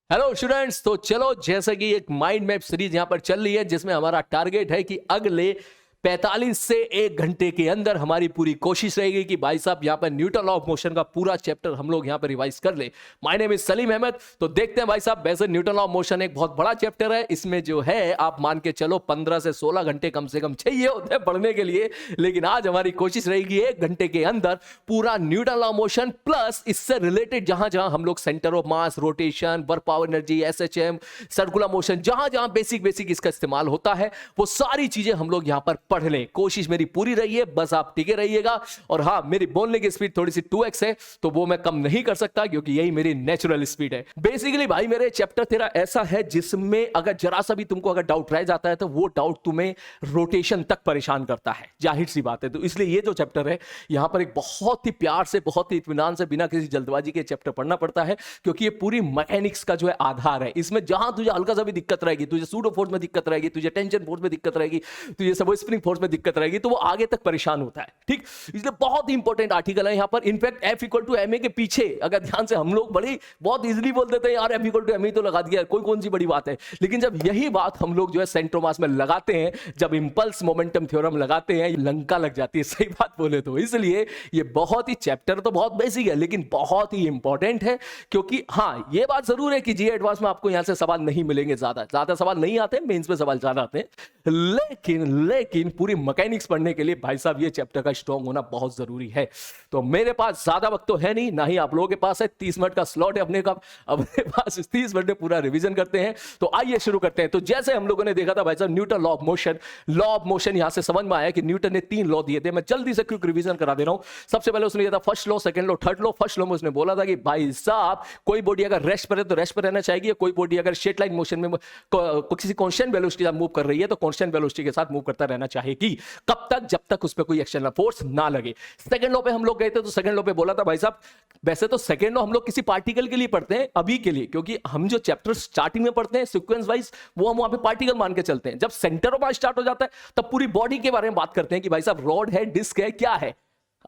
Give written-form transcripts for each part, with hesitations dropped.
Hello students. तो चलो, जैसे कि एक माइंड मैप सीरीज यहां पर चल रही है जिसमें हमारा टारगेट है कि अगले 45 से 1 घंटे के अंदर हमारी पूरी कोशिश रहेगी कि भाई साहब यहां पर न्यूटन लॉ ऑफ मोशन का पूरा चैप्टर हम लोग यहां पर रिवाइज कर ले। My name is Salim Ahmad. तो देखते हैं भाई साहब, वैसे न्यूटन लॉ ऑफ मोशन एक बहुत बड़ा चैप्टर है, इसमें जो है आप मान के चलो 15 से 16 घंटे कम से कम चाहिए होते हैं पढ़ने के लिए, लेकिन आज हमारी कोशिश रहेगी 1 घंटे के अंदर पूरा Newton law of motion plus इससे रिलेटेड जहां जहां हम लोग centre of mass, rotation, work power energy, SHM, circular motion, जहां जहां बेसिक इसका इस्तेमाल होता है वो सारी चीजें हम लोग यहां पर पढ़ लें। कोशिश मेरी पूरी रही है, बस आप टिके रहिएगा। और हाँ, मेरी बोलने की स्पीड थोड़ी सी 2x है तो वो मैं कम नहीं कर सकता क्योंकि यही मेरी नेचुरल स्पीड है। बेसिकली भाई मेरे चैप्टर तेरा ऐसा है जिसमें अगर जरा सा भी तुमको अगर डाउट रह जाता है तो वो डाउट तुम्हें रोटेशन तक परेशान करता है, जाहिर सी बात है। तो इसलिए ये जो चैप्टर है यहां पर एक बहुत ही प्यार से, बहुत ही इत्मीनान से, बिना किसी जल्दबाजी के चैप्टर पढ़ना पड़ता है क्योंकि ये पूरी मैकेनिक्स का जो है आधार है। इसमें जहां तुझे हल्का सा भी दिक्कत रहेगी, तुझे सूडो फोर्स में दिक्कत रहेगी, तुझे टेंशन फोर्स में दिक्कत रहेगी, तुझे सबो स्प्रिंग फोर्स में दिक्कत रहेगी, तो वो आगे तक परेशान होता है। ठीक, इसलिए बहुत ही इंपॉर्टेंट आर्टिकल है यहां पर। इनफैक्ट F = ma के पीछे अगर ध्यान से हम लोग बड़ी बहुत इजीली बोल देते हैं यार F = ma तो लगा दिया, कोई कौन सी बड़ी बात है। लेकिन जब यही बात हम लोग जो है सेंटर ऑफ मास में लगाते हैं, जब इंपल्स मोमेंटम थ्योरम लगाते हैं, लंका लग जाती है, सही बात बोले तो। इसलिए ये बहुत ही चैप्टर तो बहुत बेसिक है लेकिन बहुत ही इंपॉर्टेंट है क्योंकि हाँ, ये बात जरूर है कि जी एडवांस में आपको यहां से सवाल नहीं मिलेंगे, ज्यादा सवाल नहीं आते, मेंस में सवाल ज्यादा आते हैं। लेकिन पूरी मैकेनिक्स पढ़ने के लिए भाई साहब ये चैप्टर का स्ट्रांग होना बहुत जरूरी है। तो मेरे पास ज्यादा वक्त तो है नहीं, ना ही आप लोगों के पास है। 30 मिनट का स्लॉट है अपने पास 30 मिनट में पूरा रिवीजन करते हैं। तो आइए शुरू करते हैं। तो जैसे हम लोगों ने देखा था भाई साहब न्यूटन लॉ ऑफ मोशन यहां से समझ में आया कि न्यूटन ने 3 लॉ दिए थे। मैं जल्दी से क्विक रिवीजन करा दे रहा हूं। सबसे पहले उसने दिया था first law, second law, third law. First law में उसने बोला था कि भाई साहब कोई बॉडी अगर रेस्ट पर है तो रेस्ट पर रहना चाहिए, कोई बॉडी अगर स्ट्रेट लाइन मोशन में किसी कांस्टेंट वेलोसिटी के साथ मूव कर रही है तो कांस्टेंट वेलोसिटी के साथ मूव करता रहना चाहिए। कब तक? जब तक उस पर कोई एक्सटर्नल फोर्स ना लगे। सेकंड लॉ पे हम लोग गए थे तो सेकंड लॉ पे बोला था भाई साहब, वैसे तो सेकंड लॉ हम लोग किसी पार्टिकल के लिए पढ़ते हैं अभी के लिए, क्योंकि हम जो चैप्टर स्टार्टिंग में पढ़ते हैं सीक्वेंस वाइज वो हम वहां पे पार्टिकल मान के चलते हैं। जब सेंटर ऑफ मास स्टार्ट हो जाता है तब पूरी बॉडी के बारे में बात करते हैं कि भाई साहब रॉड है, डिस्क है, क्या है।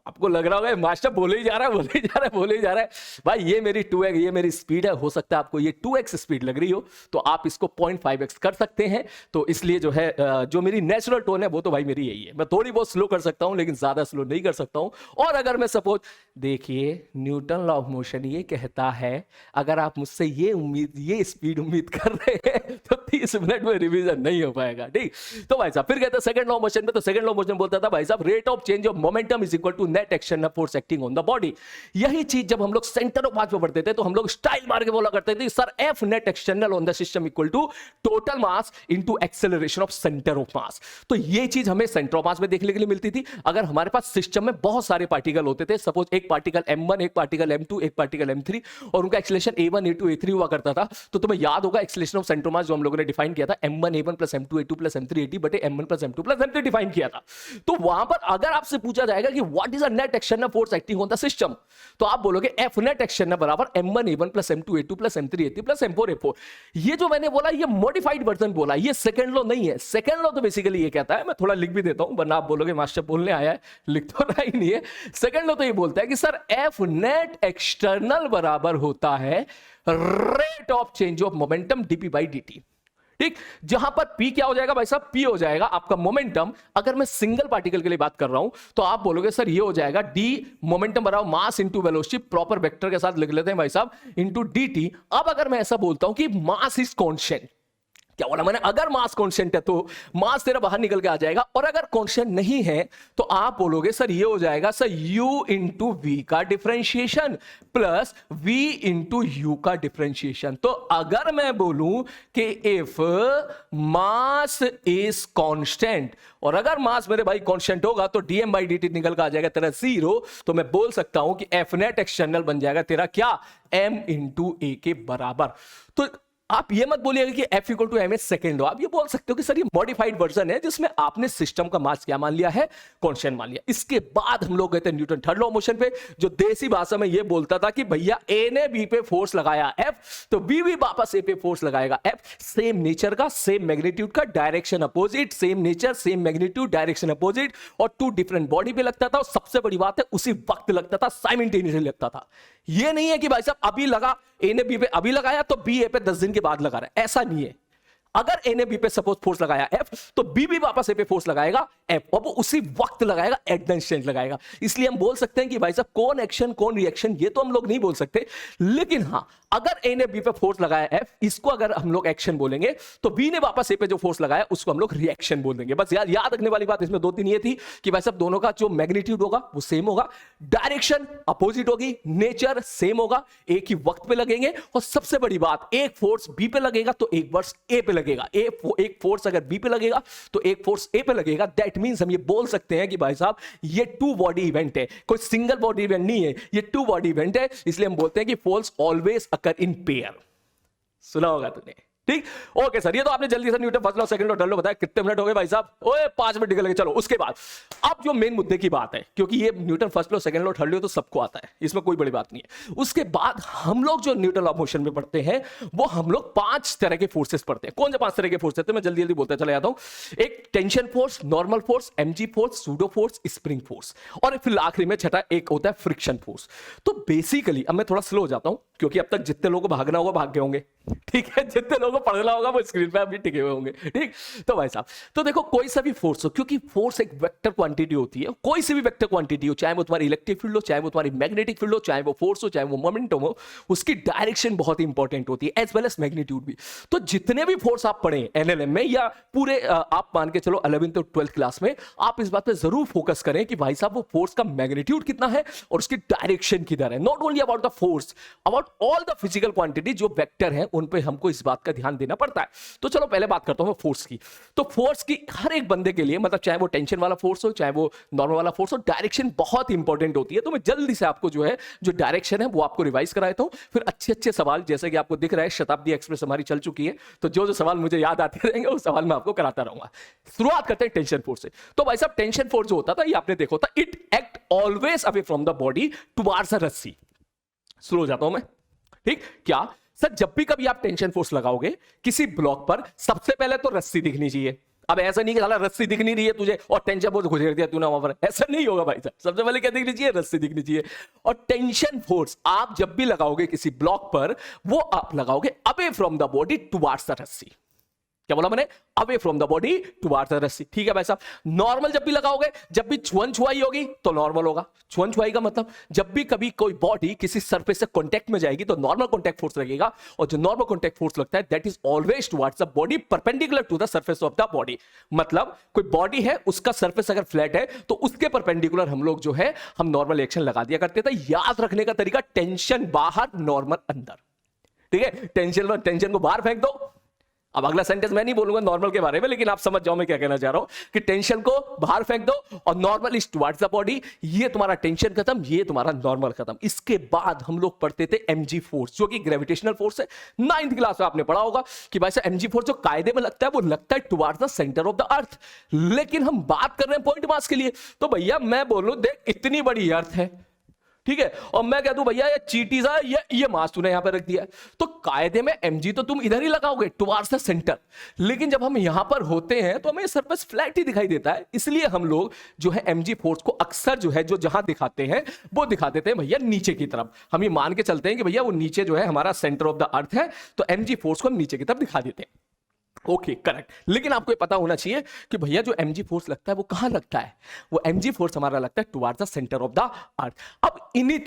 आपको लग रहा होगा मास्टर बोले ही जा रहा है। भाई ये मेरी 2x, ये मेरी स्पीड है। हो सकता है आपको ये 2x स्पीड लग रही हो तो आप इसको 0.5x कर सकते हैं। तो इसलिए जो है जो मेरी नेचुरल टोन है वो तो भाई मेरी यही है। मैं थोड़ी बहुत स्लो कर सकता हूं लेकिन ज्यादा स्लो नहीं कर सकता हूं। और अगर मैं सपोज, देखिए न्यूटन लॉ ऑफ मोशन ये कहता है अगर आप मुझसे ये स्पीड उम्मीद कर रहे हैं तो 30 मिनट में रिवीजन नहीं हो पाएगा। ठीक, तो भाई साहब फिर कहते हैं सेकंड लॉ ऑफ मोशन में। तो सेकंड लॉ ऑफ मोशन बोलता था भाई साहब rate of change of momentum is equal to net external force acting on the body. यही चीज जब हम लोग सेंटर ऑफ मास पे पढ़ते थे तो हम लोग स्टाइल मार के बोला करते थे sir F net external on the system equal to total mass into acceleration of centre of mass. तो ये चीज हमें सेंटर ऑफ मास में देखने के लिए मिलती थी। अगर हमारे पास सिस्टम में बहुत सारे पार्टिकल होते थे, सपोज एक पार्टिकल M1, एक पार्टिकल M2, एक पार्टिकल M3 और उनका एक्सेलरेशन A1 A2 A3 हुआ करता था, तो तुम्हें याद होगा एक्सेलरेशन ऑफ सेंटर ऑफ मास जो हम लोगों ने डिफाइन किया था M1 A1 plus M2 A2 plus M3 AT बटे M1 plus M2 plus M3 define किया था। तो वहां पर अगर आपसे पूछा जाएगा कि what is a net external force acting on the system तो आप बोलोगे F नेट एक्सटर्नल बराबर M1 A1 plus M2 A2 plus M3 AT plus M4 A4। ये जो मैंने बोला ये मॉडिफाइड वर्जन बोला, ये सेकंड लॉ नहीं है। सेकंड लॉ तो बेसिकली ये कहता है, मैं थोड़ा लिख भी देता हूं वरना आप बोलोगे मास्टर बोलने आया है, लिख तो रहा ही नहीं है। सेकंड लॉ तो ये बोलता है कि सर F नेट एक्सटर्नल बराबर होता है rate of change of momentum dp by dt। ठीक, जहां पर P क्या हो जाएगा भाई साहब? P हो जाएगा आपका मोमेंटम। अगर मैं सिंगल पार्टिकल के लिए बात कर रहा हूं तो आप बोलोगे सर ये हो जाएगा d मोमेंटम बराबर mass into velocity, proper vector के साथ लिख लेते हैं भाई साहब, इंटू dt। अब अगर मैं ऐसा बोलता हूं कि मास इज कांस्टेंट, क्या बोला मैंने? अगर मास कांस्टेंट है तो मास तेरा बाहर निकल के आ जाएगा, और अगर कांस्टेंट नहीं है तो आप बोलोगे सर ये हो जाएगा सर u इंटू वी का differentiation plus v into you का डिफरेंशिएशन। तो अगर मैं बोलूं कि इफ मास इज कांस्टेंट, और अगर मास मेरे भाई कांस्टेंट होगा तो dm बाई dt निकल के आ जाएगा तेरा 0, तो मैं बोल सकता हूं कि F नेट एक्सटर्नल बन जाएगा तेरा क्या? m इंटू a के बराबर। तो आप ये मत बोलिएगा कि F equal to M S second law. आप ये बोल सकते हो कि सर ये मॉडिफाइड वर्जन है जिसमें आपने सिस्टम का मास क्या मान लिया है? कांस्टेंट मान लिया। इसके बाद हम लोग गए थे Newton third law of motion पे, जो देसी भाषा में ये बोलता था कि भैया A ने B पे फोर्स लगाया F तो B भी वापस A पे फोर्स लगाएगा F। सेम नेचर का, सेम मैग्नीट्यूड का, direction opposite, same nature, same magnitude, direction opposite, और 2 डिफरेंट बॉडी पे लगता था। और सबसे बड़ी बात है उसी वक्त लगता था, साइमल्टेनियसली लगता था। ये नहीं है कि भाई साहब अभी लगा, ए ने बी पे अभी लगाया तो बी ए पे 10 दिन के बाद लगा रहा है, ऐसा नहीं है। अगर ए ने बी पे सपोज फोर्स लगाया एफ, तो बी भी वापस ए पे फोर्स लगाएगा एफ, और वो उसी वक्त लगाएगा, एट द इंस्टेंट लगाएगा। इसलिए हम बोल सकते हैं कि भाई साहब कौन एक्शन कौन रिएक्शन, ये तो हम लोग नहीं बोल सकते, लेकिन हां अगर ए ने बी पे फोर्स लगाया एफ, इसको अगर हम लोग एक्शन बोलेंगे, तो बी ने वापस ए पे जो फोर्स लगाया उसको हम लोग रिएक्शन बोल देंगे। बस याद रखने वाली बात इसमें 2-3 ये थी कि भाई साहब दोनों का जो मैग्नीट्यूड होगा वो सेम होगा, डायरेक्शन अपोजिट होगी, नेचर सेम होगा, एक ही वक्त पे लगेंगे, और सबसे बड़ी बात, एक फोर्स बी पे लगेगा तो एक फोर्स ए पे लगेगा, एक फोर्स अगर बी पे लगेगा तो एक फोर्स ए पे लगेगा। दैट मींस हम ये बोल सकते हैं कि भाई साहब ये टू बॉडी इवेंट है, कोई सिंगल बॉडी इवेंट नहीं है, ये टू बॉडी इवेंट है। इसलिए हम बोलते हैं कि force always occur in pair. सुना होगा तूने, ठीक? ओके सर, ये तो आपने जल्दी से Newton first law second law third law बताया। कितने मिनट हो गए भाई साहब? ओए 5 मिनट निकल गए। चलो उसके बाद अब जो मेन मुद्दे की बात है, क्योंकि ये Newton first law second law third law तो सबको आता है, इसमें कोई बड़ी बात नहीं है। उसके बाद हम लोग जो न्यूटन लॉ ऑफ मोशन में पढ़ते हैं वो हम लोग 5 तरह के फोर्सेस पढ़ते हैं। कौन से 5 तरह के फोर्स हैं? मैं जल्दी जल्दी बोलता चला जाता हूं। एक tension force, normal force, MG force, pseudo force, spring force, और फिर आखिरी में छठा एक होता है फ्रिक्शन फोर्स। तो बेसिकली अब मैं थोड़ा स्लो हो जाता हूं, क्योंकि अब तक जितने लोगों को भागना होगा भाग गए होंगे, ठीक है? जितने लोगों को पढ़ना होगा वो स्क्रीन पे अभी टिके हुए होंगे, ठीक? तो भाई साहब, तो देखो कोई सा भी फोर्स हो, क्योंकि फोर्स एक वेक्टर क्वांटिटी होती है, कोई सी भी वेक्टर क्वांटिटी हो, चाहे वो तुम्हारी इलेक्ट्रिक फील्ड हो, चाहे वो तुम्हारी मैग्नेटिक फील्ड हो, चाहे वो फोर्स हो, चाहे वो मोमेंटम हो, उसकी डायरेक्शन बहुत इंपॉर्टेंट होती है, एज वेल एज मैग्नीट्यूड भी। तो जितने भी फोर्स आप पढ़े एनएलएम में, या पूरे आप मान के चलो 11th और 12th क्लास में, आप इस बात पे जरूर फोकस करें कि भाई साहब वो फोर्स का मैग्नीट्यूड कितना है और उसकी डायरेक्शन किधर है। Not only about the force, about all the physical quantity जो वेक्टर है, उन पे हमको इस बात का ध्यान देना पड़ता है। तो चलो पहले बात करता हूं मैं फोर्स की। तो फोर्स की हर एक बंदे के लिए, मतलब चाहे वो टेंशन वाला फोर्स हो, चाहे वो नॉर्मल वाला फोर्स हो, डायरेक्शन बहुत इंपॉर्टेंट होती है। तो मैं जल्दी से आपको जो है जो डायरेक्शन है वो आपको रिवाइज करा देता हूं, फिर अच्छे अच्छे सवाल, जैसे कि आपको दिख रहा है शताब्दी एक्सप्रेस हमारी चल चुकी है, तो जो जो सवाल मुझे याद आते रहेंगे वो सवाल मैं आपको कराता रहूंगा। शुरुआत करते हैं टेंशन फोर्स से। तो भाई साहब टेंशन फोर्स जो होता था, ये आपने देखा था, it act always away from the body towards a रस्सी। स्लो हो जाता हूं मैं, ठीक? क्या सर, जब भी कभी आप टेंशन फोर्स लगाओगे किसी ब्लॉक पर, सबसे पहले तो रस्सी दिखनी चाहिए। अब ऐसा नहीं कि साला रस्सी दिख नहीं रही है तुझे और टेंशन फोर्स घुसेड़ दिया तूने वहां पर, ऐसा नहीं होगा भाई साहब। सबसे पहले क्या दिखनी चाहिए? रस्सी दिखनी चाहिए। और टेंशन फोर्स आप जब भी लगाओगे किसी ब्लॉक पर, वो आप लगाओगे away from the body towards the रस्सी। क्या बोला मैंने? Away from the body towards the रस्सी, ठीक है भाई साहब। नॉर्मल जब भी लगाओगे, जब भी छुअन छुआई होगी तो नॉर्मल होगा। छुअन छुआई का मतलब जब भी कभी कोई बॉडी किसी सरफेस से कांटेक्ट में जाएगी तो नॉर्मल कांटेक्ट फोर्स लगेगा, और जो नॉर्मल कांटेक्ट फोर्स लगता है that is always towards the body perpendicular to the surface of the body. मतलब कोई बॉडी है, उसका सरफेस अगर फ्लैट है तो उसके परपेंडिकुलर हम लोग जो है हम नॉर्मल एक्शन लगा दिया करते थे। याद रखने का तरीका, टेंशन बाहर, नॉर्मल अंदर, ठीक है? टेंशन को बाहर फेंक दो। अब अगला सेंटेंस मैं नहीं बोलूंगा नॉर्मल के बारे में, लेकिन आप समझ जाओ मैं क्या कहना चाह रहा हूं, कि टेंशन को बाहर फेंक दो और normal is towards the body. ये तुम्हारा टेंशन खत्म, ये तुम्हारा नॉर्मल खत्म। इसके बाद हम लोग पढ़ते थे एमजी फोर्स, जो कि ग्रेविटेशनल फोर्स है। 9th क्लास में आपने पढ़ा होगा कि भाई साहब एमजी फोर्स जो कायदे में लगता है वो लगता है towards the centre of the earth, लेकिन हम बात कर रहे हैं पॉइंट मास के लिए। तो भैया मैं बोलूं, देख इतनी बड़ी अर्थ है, ठीक है, और मैं कह दूं भैया ये चीटी सा ये मास तूने यहां पे रख दिया है, तो कायदे में एमजी तो तुम इधर ही लगाओगे टुवर्ड्स द सेंटर, लेकिन जब हम यहां पर होते हैं तो हमें सरफेस फ्लैट ही दिखाई देता है। इसलिए हम लोग जो है एमजी फोर्स को अक्सर जो है जो जहां दिखाते हैं वो दिखा देते हैं भैया नीचे की तरफ। हम ये मान के चलते हैं कि भैया वो नीचे जो है हमारा सेंटर ऑफ द अर्थ है, तो एमजी फोर्स को हम नीचे की तरफ दिखा देते हैं। ओके करेक्ट, लेकिन आपको ये पता होना चाहिए कि भैया जो एमजी फोर्स लगता है वो कहां लगता है? वो एमजी फोर्स हमारा लगता है towards the centre of the earth. अब इन्हीं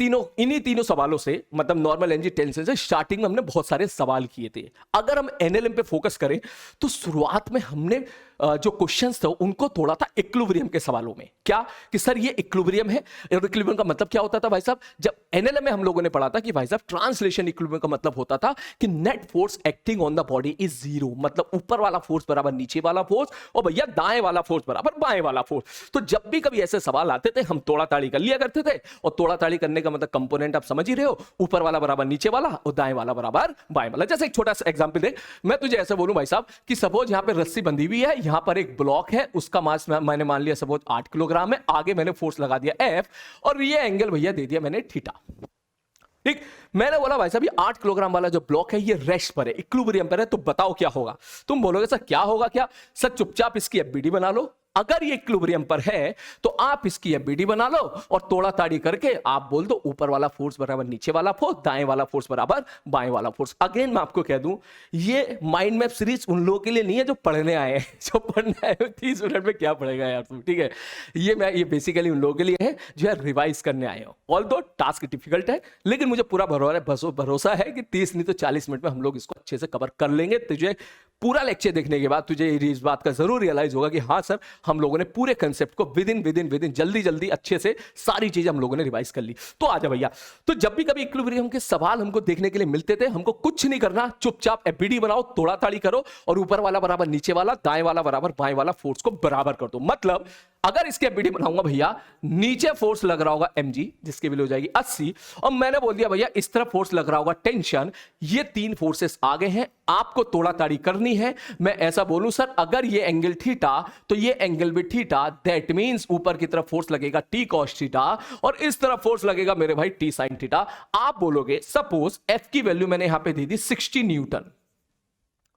तीनों सवालों से, मतलब नॉर्मल एनर्जी टेंशन से स्टार्टिंग में हमने बहुत सारे सवाल किए थे। अगर हम एनएलएम पे फोकस करें तो शुरुआत में हमने जो क्वेश्चंस थे उनको तोड़ा था इक्विलिब्रियम के सवालों में। क्या कि सर ये इक्विलिब्रियम है, इक्विलिब्रियम का मतलब क्या होता था भाई साहब? जब एनएलएम में हम लोगों ने पढ़ा था कि भाई साहब ट्रांसलेशन इक्विलिब्रियम का मतलब होता था कि net force acting on the body is zero, मतलब ऊपर वाला फोर्स बराबर नीचे वाला फोर्स, और भैया दाएं वाला फोर्स बराबर बाएं वाला फोर्स। तो जब भी कभी ऐसे सवाल आते थे हम तोड़ा ताड़ी कर लिया करते थे, और तोड़ा ताड़ी करने का मतलब कंपोनेंट आप समझ ही रहे हो, ऊपर वाला बराबर नीचे वाला और दाएं वाला बराबर बाएं वाला। जैसे एक छोटा सा एग्जांपल दे, मैं तुझे ऐसे बोलूं भाई साहब कि सपोज यहां पे रस्सी बंधी हुई है, यहां पर एक ब्लॉक है, उसका मास मैंने मान लिया सपोज 8 किलोग्राम है, आगे मैंने फोर्स लगा दिया एफ, और ये एंगल भैया दे दिया मैंने थीटा। ठीक, मैंने बोला भाई साहब ये 8 किलोग्राम वाला जो ब्लॉक है ये रेस्ट पर है, इक्विलिब्रियम पर है, तो बताओ क्या होगा? तुम बोलोगे सर क्या होगा? क्या सर चुपचाप इसकी एफबीडी बना लो, अगर ये इक्विलिब्रियम पर है तो आप इसकी एफबीडी बना लो और तोड़ा ताड़ी करके आप बोल दो ऊपर वाला फोर्स बराबर नीचे वाला फोर्स, दाएं वाला फोर्स बराबर बाएं वाला फोर्स। अगेन मैं आपको कह दूं, ये माइंड मैप सीरीज उन लोगों के लिए नहीं है जो पढ़ने आए हैं। जो पढ़ने आए हैं 30 मिनट में क्या पढ़ेगा यार तुम, ठीक है। ये बेसिकली उन लोगों के लिए है जो है रिवाइज करने आए हो। ऑल्दो टास्क डिफिकल्ट है, लेकिन मुझे पूरा भरोसा है कि 30 नहीं तो 40 मिनट में हम लोग इसको अच्छे से कवर कर लेंगे। तुझे पूरा लेक्चर देखने के बाद तुझे इस बात का जरूर रियलाइज होगा कि हाँ सर, हम लोगों ने पूरे कंसेप्ट को विद इन जल्दी अच्छे से सारी चीजें हम लोगों ने रिवाइज कर ली। तो आजा भैया, तो जब भी कभी इक्विलिब्रियम के सवाल हमको देखने के लिए मिलते थे, हमको कुछ नहीं करना, चुपचाप एफबीडी बनाओ, तोड़ा ताड़ी करो और ऊपर वाला बराबर नीचे वाला, दाएं वाला बराबर बाएं वाला फोर्स को बराबर कर दो। मतलब अगर इसके एफबीडी बनाऊंगा भैया, नीचे फोर्स लग रहा होगा mg जिसकी वैल्यू हो जाएगी 80, और मैंने बोल दिया भैया इस तरफ फोर्स लग रहा होगा टेंशन। ये तीन फोर्सेस आगे हैं, आपको तोड़ा ताड़ी करनी है। मैं ऐसा बोलूं सर, अगर ये एंगल थीटा तो ये एंगल भी थीटा, दैट मींस ऊपर की तरफ फोर्स लगेगा t cos थीटा और इस तरफ फोर्स लगेगा मेरे भाई t sin थीटा। आप बोलोगे सपोज f की वैल्यू मैंने यहां पे दी थी 60 न्यूटन,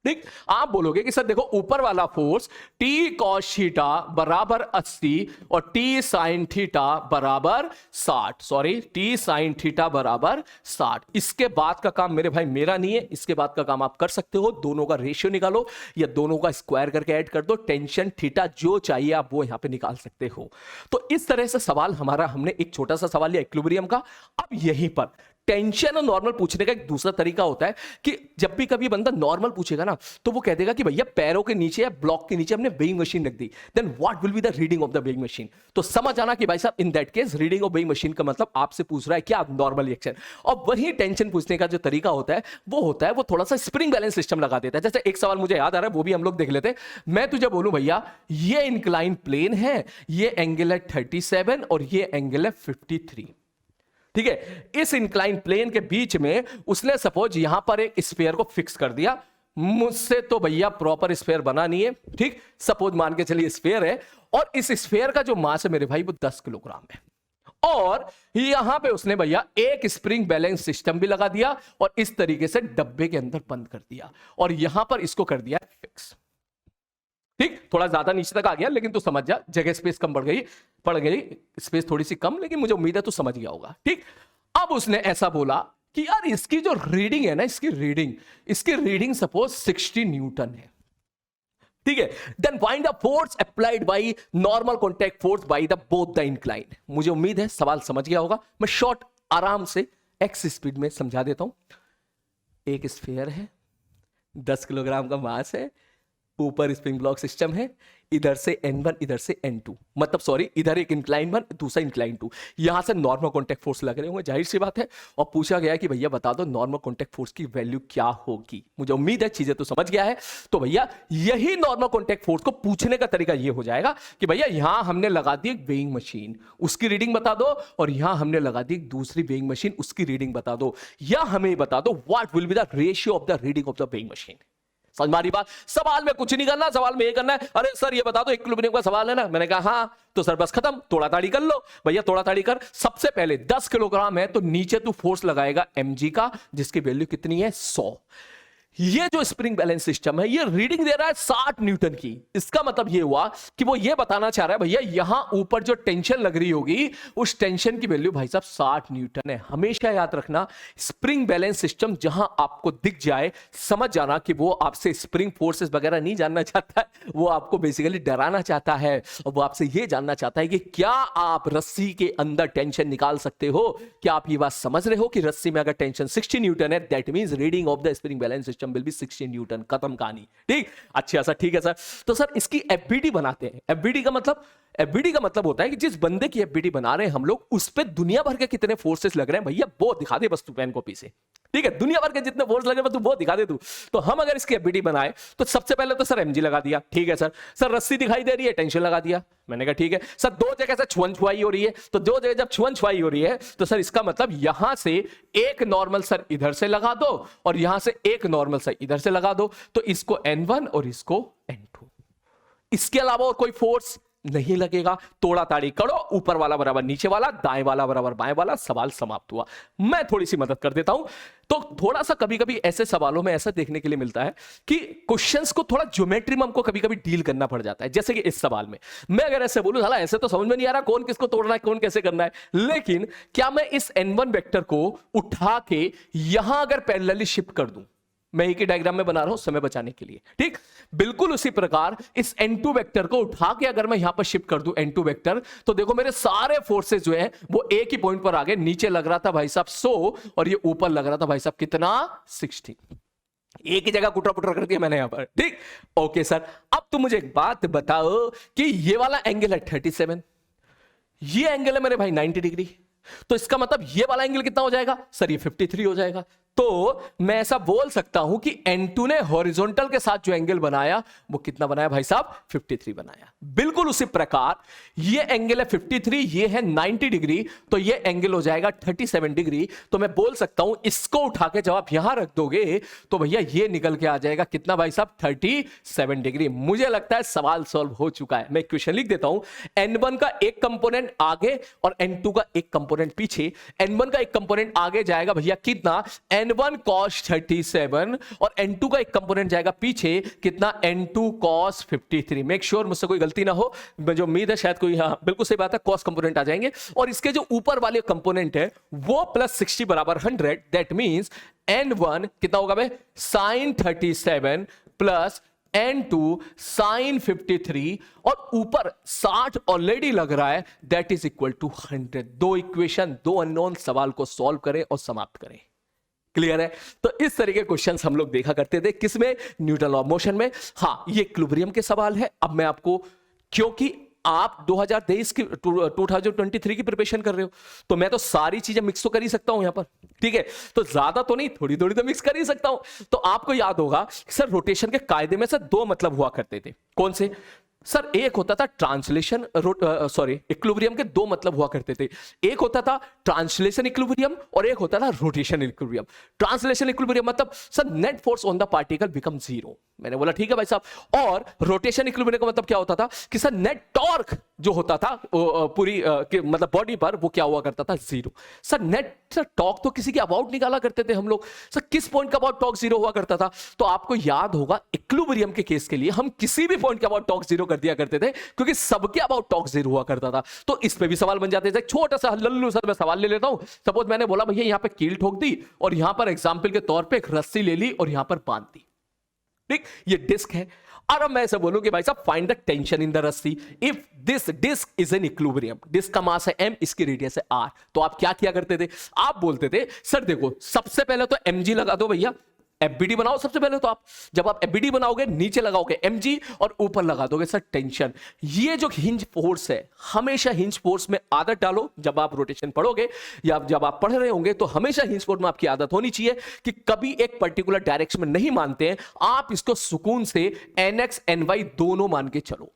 ठीक। आप बोलोगे कि सर देखो ऊपर वाला फोर्स t cos थीटा बराबर 80 और t sin थीटा बराबर 60, सॉरी t sin थीटा बराबर 60। इसके बाद का काम मेरे भाई मेरा नहीं है, इसके बाद का काम आप कर सकते हो। दोनों का रेशियो निकालो या दोनों का स्क्वायर करके ऐड कर दो, टेंशन थीटा जो चाहिए आप वो यहां पे निकाल सकते हो। तो इस तरह से सवाल हमारा, हमने एक छोटा सा सवाल लिया इक्विलिब्रियम का। अब यहीं पर टेंशन और नॉर्मल पूछने का एक दूसरा तरीका होता है कि जब भी कभी बंदा नॉर्मल पूछेगा ना तो वो कह देगा कि भैया पैरों के नीचे या ब्लॉक के नीचे हमने वेइंग मशीन रख दी, then what will be the reading of the weighing machine. तो समझ आना कि भाई साहब in that case reading of weighing machine का मतलब आपसे पूछ रहा है क्या, नॉर्मल रिएक्शन। और वही टेंशन पूछने का जो तरीका होता है वो थोड़ा सा स्प्रिंग बैलेंस सिस्टम लगा देता है। जैसे एक सवाल मुझे याद आ रहा है, वो भी हम लोग देख लेते हैं। मैं तुझे बोलूं भैया ये इंक्लाइन प्लेन है, ये एंगल है 37 और ये एंगल है 53, ठीक है। इस इंक्लाइन प्लेन के बीच में उसने सपोज यहां पर एक स्फीयर को फिक्स कर दिया। मुझसे तो भैया प्रॉपर स्फीयर बना नहीं है, ठीक। सपोज मान के चलिए स्फीयर है और इस स्फीयर का जो मास है मेरे भाई वो 10 किलोग्राम है, और यहां पे उसने भैया एक स्प्रिंग बैलेंस सिस्टम भी लगा दिया और इस तरीके से डब्बे के अंदर बंद कर दिया और यहां पर इसको कर दिया फिक्स, ठीक। थोड़ा ज्यादा नीचे तक आ गया लेकिन तू समझ जा, जगह स्पेस कम पड़ गई स्पेस थोड़ी सी कम, लेकिन मुझे उम्मीद है तू समझ गया होगा, ठीक। अब उसने ऐसा बोला कि यार इसकी जो रीडिंग है ना, इसकी रीडिंग सपोज 60 न्यूटन है, ठीक है। Then find the force applied by normal contact force by the both the incline. मुझे उम्मीद है सवाल समझ गया होगा। मैं शॉर्ट आराम से एक्स स्पीड में समझा देता हूं। एक स्फीयर है, 10 किलोग्राम का मास है, ऊपर स्प्रिंग ब्लॉक सिस्टम है, इधर से N1 इधर से N2, मतलब सॉरी इधर एक इंक्लाइन 1 दूसरा इंक्लाइन 2, यहां से नॉर्मल कॉन्टैक्ट फोर्स लग रहे होंगे, जाहिर सी बात है। और पूछा गया कि भैया बता दो नॉर्मल कॉन्टैक्ट फोर्स की वैल्यू क्या होगी। मुझे उम्मीद है चीजें तो समझ गया है। तो भैया यही नॉर्मल कॉन्टैक्ट फोर्स को पूछने का तरीका ये हो जाएगा कि भैया यहां हमने लगा दी एक वेइंग मशीन, उसकी रीडिंग बता दो, और यहां हमने लगा दी दूसरी वेइंग मशीन, उसकी रीडिंग बता दो, या हमें बता दो what will be the ratio of the reading of the weighing machine. समझ मारी बात। सवाल में कुछ नहीं करना, सवाल में ये करना है, अरे सर ये बता दो इक्विलिब्रियम का सवाल है ना। मैंने कहा हाँ, तो सर बस खत्म, तोड़ा ताड़ी कर लो भैया, तोड़ा ताड़ी कर। सबसे पहले 10 किलोग्राम है तो नीचे तू फोर्स लगाएगा mg का, जिसकी वैल्यू कितनी है 100। ये जो स्प्रिंग बैलेंस सिस्टम है ये रीडिंग दे रहा है 60 न्यूटन की। इसका मतलब ये हुआ कि वो ये बताना चाह रहा है भैया यहां ऊपर जो टेंशन लग रही होगी उस टेंशन की वैल्यू भाई साहब 60 न्यूटन है। हमेशा याद रखना, स्प्रिंग बैलेंस सिस्टम जहां आपको दिख जाए समझ जाना कि वो आपसे स्प्रिंग फोर्सेस वगैरह नहीं जानना चाहता है, वो आपको बेसिकली डराना चाहता है। और वो आपसे ये जानना चाहता है कि क्या आप रस्सी के अंदर टेंशन निकाल सकते हो। क्या आप ये बात समझ रहे हो कि रस्सी में अगर टेंशन 60 न्यूटन है, that means reading of the spring balance system will be 60 Newton. खत्म कहानी, ठीक। अच्छा सर, ठीक है सर। तो सर इसकी एफबीडी बनाते हैं। एफबीडी का मतलब होता है कि जिस बंदे की एफबीडी बना रहे हैं हम लोग, उस पे दुनिया भर के कितने फोर्सेस लग रहे हैं भैया वो दिखा दे बस तू पेन कॉपी से, ठीक है। दुनिया भर के जितने फोर्स लगे तू वो दिखा दे तू। तो हम अगर इसकी एफबीडी बनाए तो सबसे पहले तो सर mg लगा दिया, ठीक है सर। सर रस्सी दिखाई दे रही है, टेंशन लगा दिया, मैंने कहा ठीक है सर। दो जगह से छुअन छुआई हो रही है, तो दो जगह जब छुअन छुआई हो रही है तो सर इसका मतलब यहां से एक नॉर्मल सर इधर से लगा दो और यहां से एक नॉर्मल सर इधर से लगा दो, तो इसको N1 और इसको N2। इसके अलावा और कोई फोर्स नहीं लगेगा, तोड़ा ताड़ी करो, ऊपर वाला बराबर नीचे वाला, दाएं वाला बराबर बाएं वाला, सवाल समाप्त हुआ। मैं थोड़ी सी मदद कर देता हूं। तो थोड़ा सा कभी कभी ऐसे सवालों में ऐसा देखने के लिए मिलता है कि क्वेश्चंस को थोड़ा ज्योमेट्री में हमको कभी कभी डील करना पड़ जाता है। जैसे कि इस सवाल में मैं अगर ऐसे बोलूं, साला ऐसे तो समझ में नहीं आ रहा कौन किसको तोड़ना है, कौन कैसे करना है, लेकिन क्या मैं इस n1 वेक्टर को उठा के यहां अगर पैरेलली शिफ्ट कर दूं, मैं एक ही डायग्राम में बना रहा हूं समय बचाने के लिए, ठीक, बिल्कुल उसी प्रकार इस n2 वेक्टर को उठा के अगर मैं यहां पर शिफ्ट कर दूं n2 वेक्टर, तो देखो मेरे सारे फोर्सेस जो है वो एक ही पॉइंट पर आ गए। नीचे लग रहा था भाई साहब 100 और ये ऊपर लग रहा था भाई साहब कितना, 16। एक ही जगह कुटरा पुटरा कर दिया मैंने यहां पर, ठीक। ओके सर, अब तुम मुझे एक बात बताओ कि ये वाला एंगल है 37, ये एंगल है मेरे भाई 90 डिग्री, तो इसका मतलब ये वाला एंगल कितना हो जाएगा सर, ये 53 हो जाएगा। तो मैं ऐसा बोल सकता हूं कि n2 ने हॉरिजॉन्टल के साथ जो एंगल बनाया वो कितना बनाया भाई साहब, 53 बनाया। बिल्कुल उसी प्रकार ये एंगल है 53, ये है 90 डिग्री, तो ये एंगल हो जाएगा 37 डिग्री। तो मैं बोल सकता हूं इसको उठा के जब आप यहां रख दोगे तो भैया ये निकल के आ जाएगा कितना भाई साहब, 37 डिग्री। मुझे लगता है सवाल सॉल्व हो चुका है। मैं क्वेश्चन लिख देता हूं, n1 का एक कंपोनेंट आगे और n2 का एक कंपोनेंट पीछे। n1 का एक कंपोनेंट आगे जाएगा भैया कितना, n1 cos 37, और n2 का एक कंपोनेंट जाएगा पीछे कितना, n2 cos 53। मेक श्योर मुझसे कोई गलती ना हो, मुझे उम्मीद है शायद कोई, हाँ बिल्कुल सही बात है, cos कंपोनेंट आ जाएंगे। और इसके जो ऊपर वाले कंपोनेंट है वो प्लस 60 बराबर 100, दैट मींस n1 कितना होगा भाई, sin 37 प्लस n2 sin 53, और ऊपर 60 ऑलरेडी लग रहा है, दैट इज इक्वल टू 100। दो इक्वेशन, दो अननोन, सवाल को सॉल्व करें और समाप्त करें। क्लियर है? तो इस तरीके के क्वेश्चंस हम लोग देखा करते थे, किसमें, न्यूटन लॉ ऑफ मोशन में। हाँ, ये इक्विलिब्रियम के सवाल है। अब मैं आपको, क्योंकि आप 2023 की 2023 की प्रिपरेशन कर रहे हो, तो मैं तो सारी चीजें मिक्स तो कर ही सकता हूं यहां पर, ठीक है, तो ज्यादा तो नहीं, थोड़ी थोड़ी तो मिक्स कर ही सकता हूं। तो आपको याद होगा सर, रोटेशन के कायदे में से दो मतलब हुआ करते थे। कौन से सर? एक होता था ट्रांसलेशन, इक्विलिब्रियम के दो मतलब हुआ करते थे। एक होता था ट्रांसलेशन इक्विलिब्रियम और एक होता था रोटेशन इक्विलिब्रियम। ट्रांसलेशन इक्विलिब्रियम मतलब sir net force on the particle become zero. मैंने बोला ठीक है भाई साहब। और रोटेशन इक्विलिब्रियम का मतलब क्या होता था कि सर नेट टॉर्क जो होता था पूरी मतलब बॉडी पर, वो क्या हुआ करता था, जीरो। सर नेट टॉर्क तो किसी के अबाउट निकाला करते थे हम लोग, सर किस पॉइंट का अबाउट टॉर्क जीरो हुआ करता था? तो आपको याद होगा इक्विलिब्रियम के केस के लिए हम किसी भी पॉइंट का अबाउट टॉर्क जीरो कर दिया करते थे, क्योंकि सबके अबाउट टॉर्क जीरो हुआ करता था। तो इस पे भी सवाल बन जाते थे। छोटा सा लल्लू सर मैं सवाल ले लेता हूं। सपोज मैंने बोला भैया यहां पे कील ठोक दी और यहां पर एग्जांपल के तौर पे एक रस्सी ले ली और यहां पर बांध दी, ठीक, ये डिस्क है। और अब मैं ऐसे बोलूं कि भाई साहब find the tension in the रस्सी if this disc is in equilibrium. Disc का मास है m, इसकी रेडियस है r। तो आप क्या किया करते थे? आप बोलते थे सर देखो सबसे पहले तो mg लगा दो भैया, एफबीडी बनाओ सबसे पहले। तो आप जब आप एफबीडी बनाओगे नीचे लगाओगे mg और ऊपर लगा दोगे सर टेंशन। ये जो हिंज फोर्स है, हमेशा हिंज फोर्स में आदत डालो। जब आप रोटेशन पढ़ोगे या जब आप पढ़ रहे होंगे तो हमेशा हिंज फोर्स में आपकी आदत होनी चाहिए कि कभी एक पर्टिकुलर डायरेक्शन में नहीं मानते हैं आप, इसको सुकून से nx ny दोनों मान के चलो।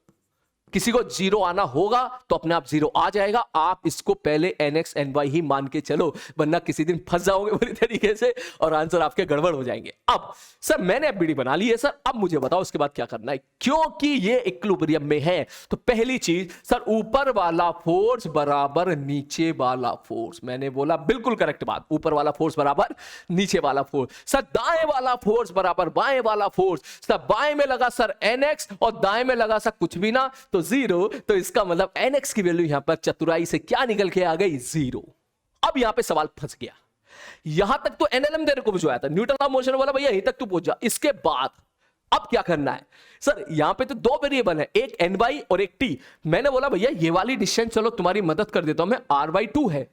किसी को जीरो आना होगा तो अपने आप जीरो आ जाएगा, आप इसको पहले nx ny ही मान के चलो, वरना किसी दिन फंस जाओगे बुरी तरीके से और आंसर आपके गड़बड़ हो जाएंगे। अब सर मैंने एफबीडी बना ली है सर, अब मुझे बताओ उसके बाद क्या करना है। क्योंकि ये इक्विलिब्रियम में है तो पहली चीज सर, ऊपर वाला फोर्स बराबर नीचे वाला फोर्स। मैंने बोला बिल्कुल करेक्ट बात, ऊपर वाला फोर्स बराबर नीचे वाला फोर्स। सर दाएं वाला फोर्स बराबर बाएं वाला फोर्स। सर बाएं में लगा सर nx और दाएं में लगा सर कुछ भी ना तो जीरो। तो इसका मतलब nx की वैल्यू यहां पर चतुराई से क्या निकल के आ गई, जीरो। अब यहां पे सवाल फंस गया। यहां तक तो एनएलएम देने को जो आया था, न्यूटन लॉ ऑफ मोशन वाला, भैया यहीं तक तू पहुंच जा। इसके बाद अब क्या करना है सर? यहां पे तो दो वेरिएबल है, एक ny और एक t। मैंने बोला भैया ये वाली डिस्टेंस चलो तुम्हारी मदद कर देता हूं मैं, r/2 है,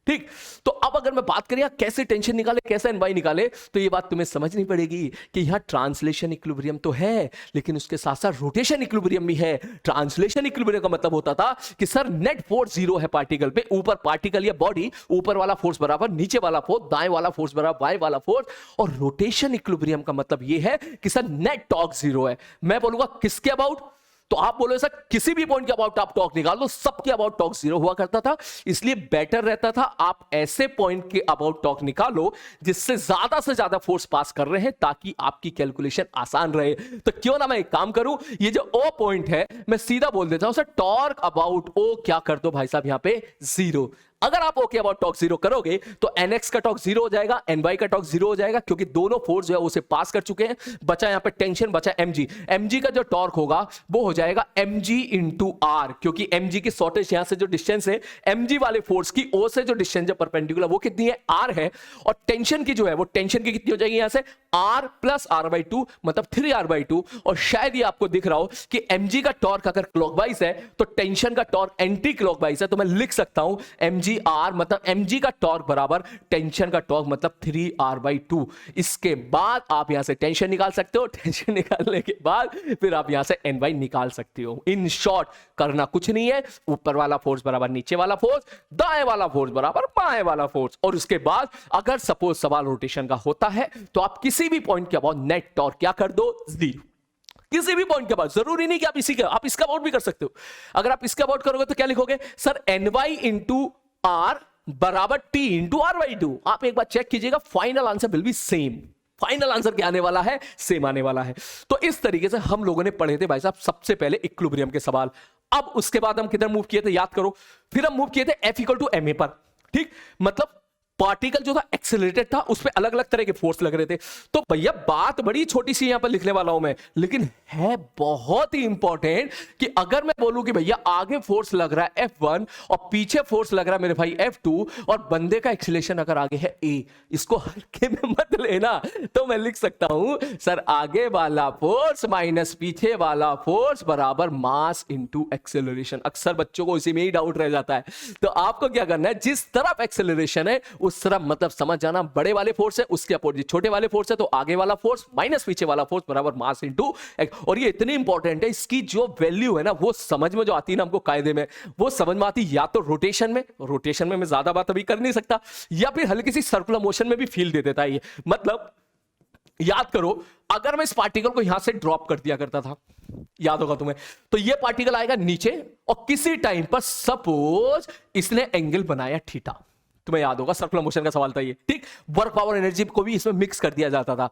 ठीक। तो अब अगर मैं बात करें कैसे टेंशन निकाले, कैसे ny निकाले, तो ये बात तुम्हें समझनी पड़ेगी कि यहां ट्रांसलेशन इक्विलिब्रियम तो है लेकिन उसके साथ साथ रोटेशन इक्विलिब्रियम भी है। ट्रांसलेशन इक्विलिब्रियम का मतलब होता था कि सर नेट फोर्स जीरो है पार्टिकल पे, ऊपर पार्टिकल या बॉडी, ऊपर वाला फोर्स बराबर नीचे वाला फोर्स, दाएं वाला फोर्स बराबर बाएं वाला फोर्स। और रोटेशन इक्विलिब्रियम का मतलब यह है कि सर नेट टॉर्क जीरो है। मैं बोलूंगा किसके अबाउट? तो आप बोलो सर किसी भी पॉइंट के अबाउट आप टॉर्क निकाल लो, सबके अबाउट टॉर्क 0 हुआ करता था, इसलिए बेटर रहता था आप ऐसे पॉइंट के अबाउट टॉर्क निकालो जिससे ज्यादा से ज्यादा फोर्स पास कर रहे हैं, ताकि आपकी कैलकुलेशन आसान रहे। तो क्यों ना मैं एक काम करूं, ये जो ओ पॉइंट है मैं सीधा बोल देता हूं सर टॉर्क अबाउट ओ क्या कर दो भाई साहब यहां पे 0। अगर आप ओके अबाउट टॉर्क 0 करोगे तो NX का टॉर्क 0 हो जाएगा, NY का टॉर्क 0 हो जाएगा, क्योंकि दोनों फोर्स जो है उसे पास कर चुके हैं। बचा यहां पे टेंशन, बचा mg का जो टॉर्क होगा वो हो जाएगा mg इंटू r, क्योंकि mg की शॉर्टेज यहां से जो डिस्टेंस है mg वाले फोर्स की o से जो डिस्टेंस है परपेंडिकुलर वो कितनी है r है, और टेंशन की जो है वो टेंशन की कितनी हो जाएगी यहां से r प्लस r/2 मतलब 3r/2। और शायद ये आपको दिख रहा हो कि mg का टॉर्क अगर क्लॉकवाइज है तो टेंशन का टॉर्क एंटी क्लॉकवाइज है, तो मैं लिख सकता हूं mg r मतलब mg का टॉर्क बराबर टेंशन का टॉर्क मतलब 3r/2। इसके बाद आप यहां से टेंशन निकाल सकते हो, टेंशन निकालने के बाद फिर आप यहां से ny निकाल सकते हो। इन शॉर्ट करना कुछ नहीं है, ऊपर वाला फोर्स बराबर नीचे वाला फोर्स, दाएं वाला फोर्स बराबर बाएं वाला फोर्स, और उसके बाद अगर सपोज सवाल रोटेशन का होता है तो आप किसी भी पॉइंट के अबाउट नेट टॉर्क क्या कर दो 0। किसी भी पॉइंट के बाद, जरूरी नहीं कि आप इसी का, आप इसका अबाउट भी कर सकते हो। अगर आप इसका अबाउट करोगे तो क्या लिखोगे सर ny इंटू r बराबर t इंटू r/2। आप एक बार चेक कीजिएगा, final answer will be same. Final answer क्या आने वाला है, सेम आने वाला है। तो इस तरीके से हम लोगों ने पढ़े थे भाई साहब सबसे पहले इक्विलिब्रियम के सवाल। अब उसके बाद हम किधर मूव किए थे याद करो, फिर हम मूव किए थे F इक्वल टू ma पर। ठीक, मतलब पार्टिकल जो था एक्सेलरेटेड था, उस पर अलग अलग तरह के फोर्स लग रहे थे। तो भैया बात बड़ी छोटी सी यहां पर लिखने वाला हूं मैं, लेकिन है बहुत ही इंपॉर्टेंट कि अगर मैं बोलूं कि भैया आगे फोर्स लग रहा है F1 और पीछे फोर्स लग रहा है मेरे भाई F2 और बंदे का एक्सेलरेशन अगर आगे है A, इसको हल्के में मत लेना। तो मैं लिख सकता हूं सर आगे वाला फोर्स माइनस पीछे वाला फोर्स बराबर मास इंटू एक्सेलरेशन। अक्सर बच्चों को इसी में ही डाउट रह जाता है। तो आपको क्या करना है, जिस तरफ एक्सेलरेशन है उस तरफ मतलब समझ जाना बड़े वाले फोर्स है, उसके अपोजिट छोटे वाले फोर्स है, तो आगे वाला फोर्स माइनस पीछे वाला फोर्स बराबर मास इनटू। और ये इतनी इंपॉर्टेंट है, इसकी जो वैल्यू है ना वो समझ में जो आती है ना हमको कायदे में, वो समझ में आती या तो रोटेशन में मैं ज्यादा बात अभी कर नहीं सकता, या फिर हल्की सी सर्कुलर मोशन में भी फील दे देता है ये। मतलब याद करो, अगर मैं इस पार्टिकल को यहां से ड्रॉप कर दिया करता था, याद होगा तुम्हें, तो ये पार्टिकल आएगा नीचे और किसी टाइम पर सपोज इसने एंगल बनाया थीटा, तुम्हें याद होगा सर्कुलर मोशन का सवाल था ये। ठीक, वर्क पावर एनर्जी को भी इसमें मिक्स कर दिया जाता था।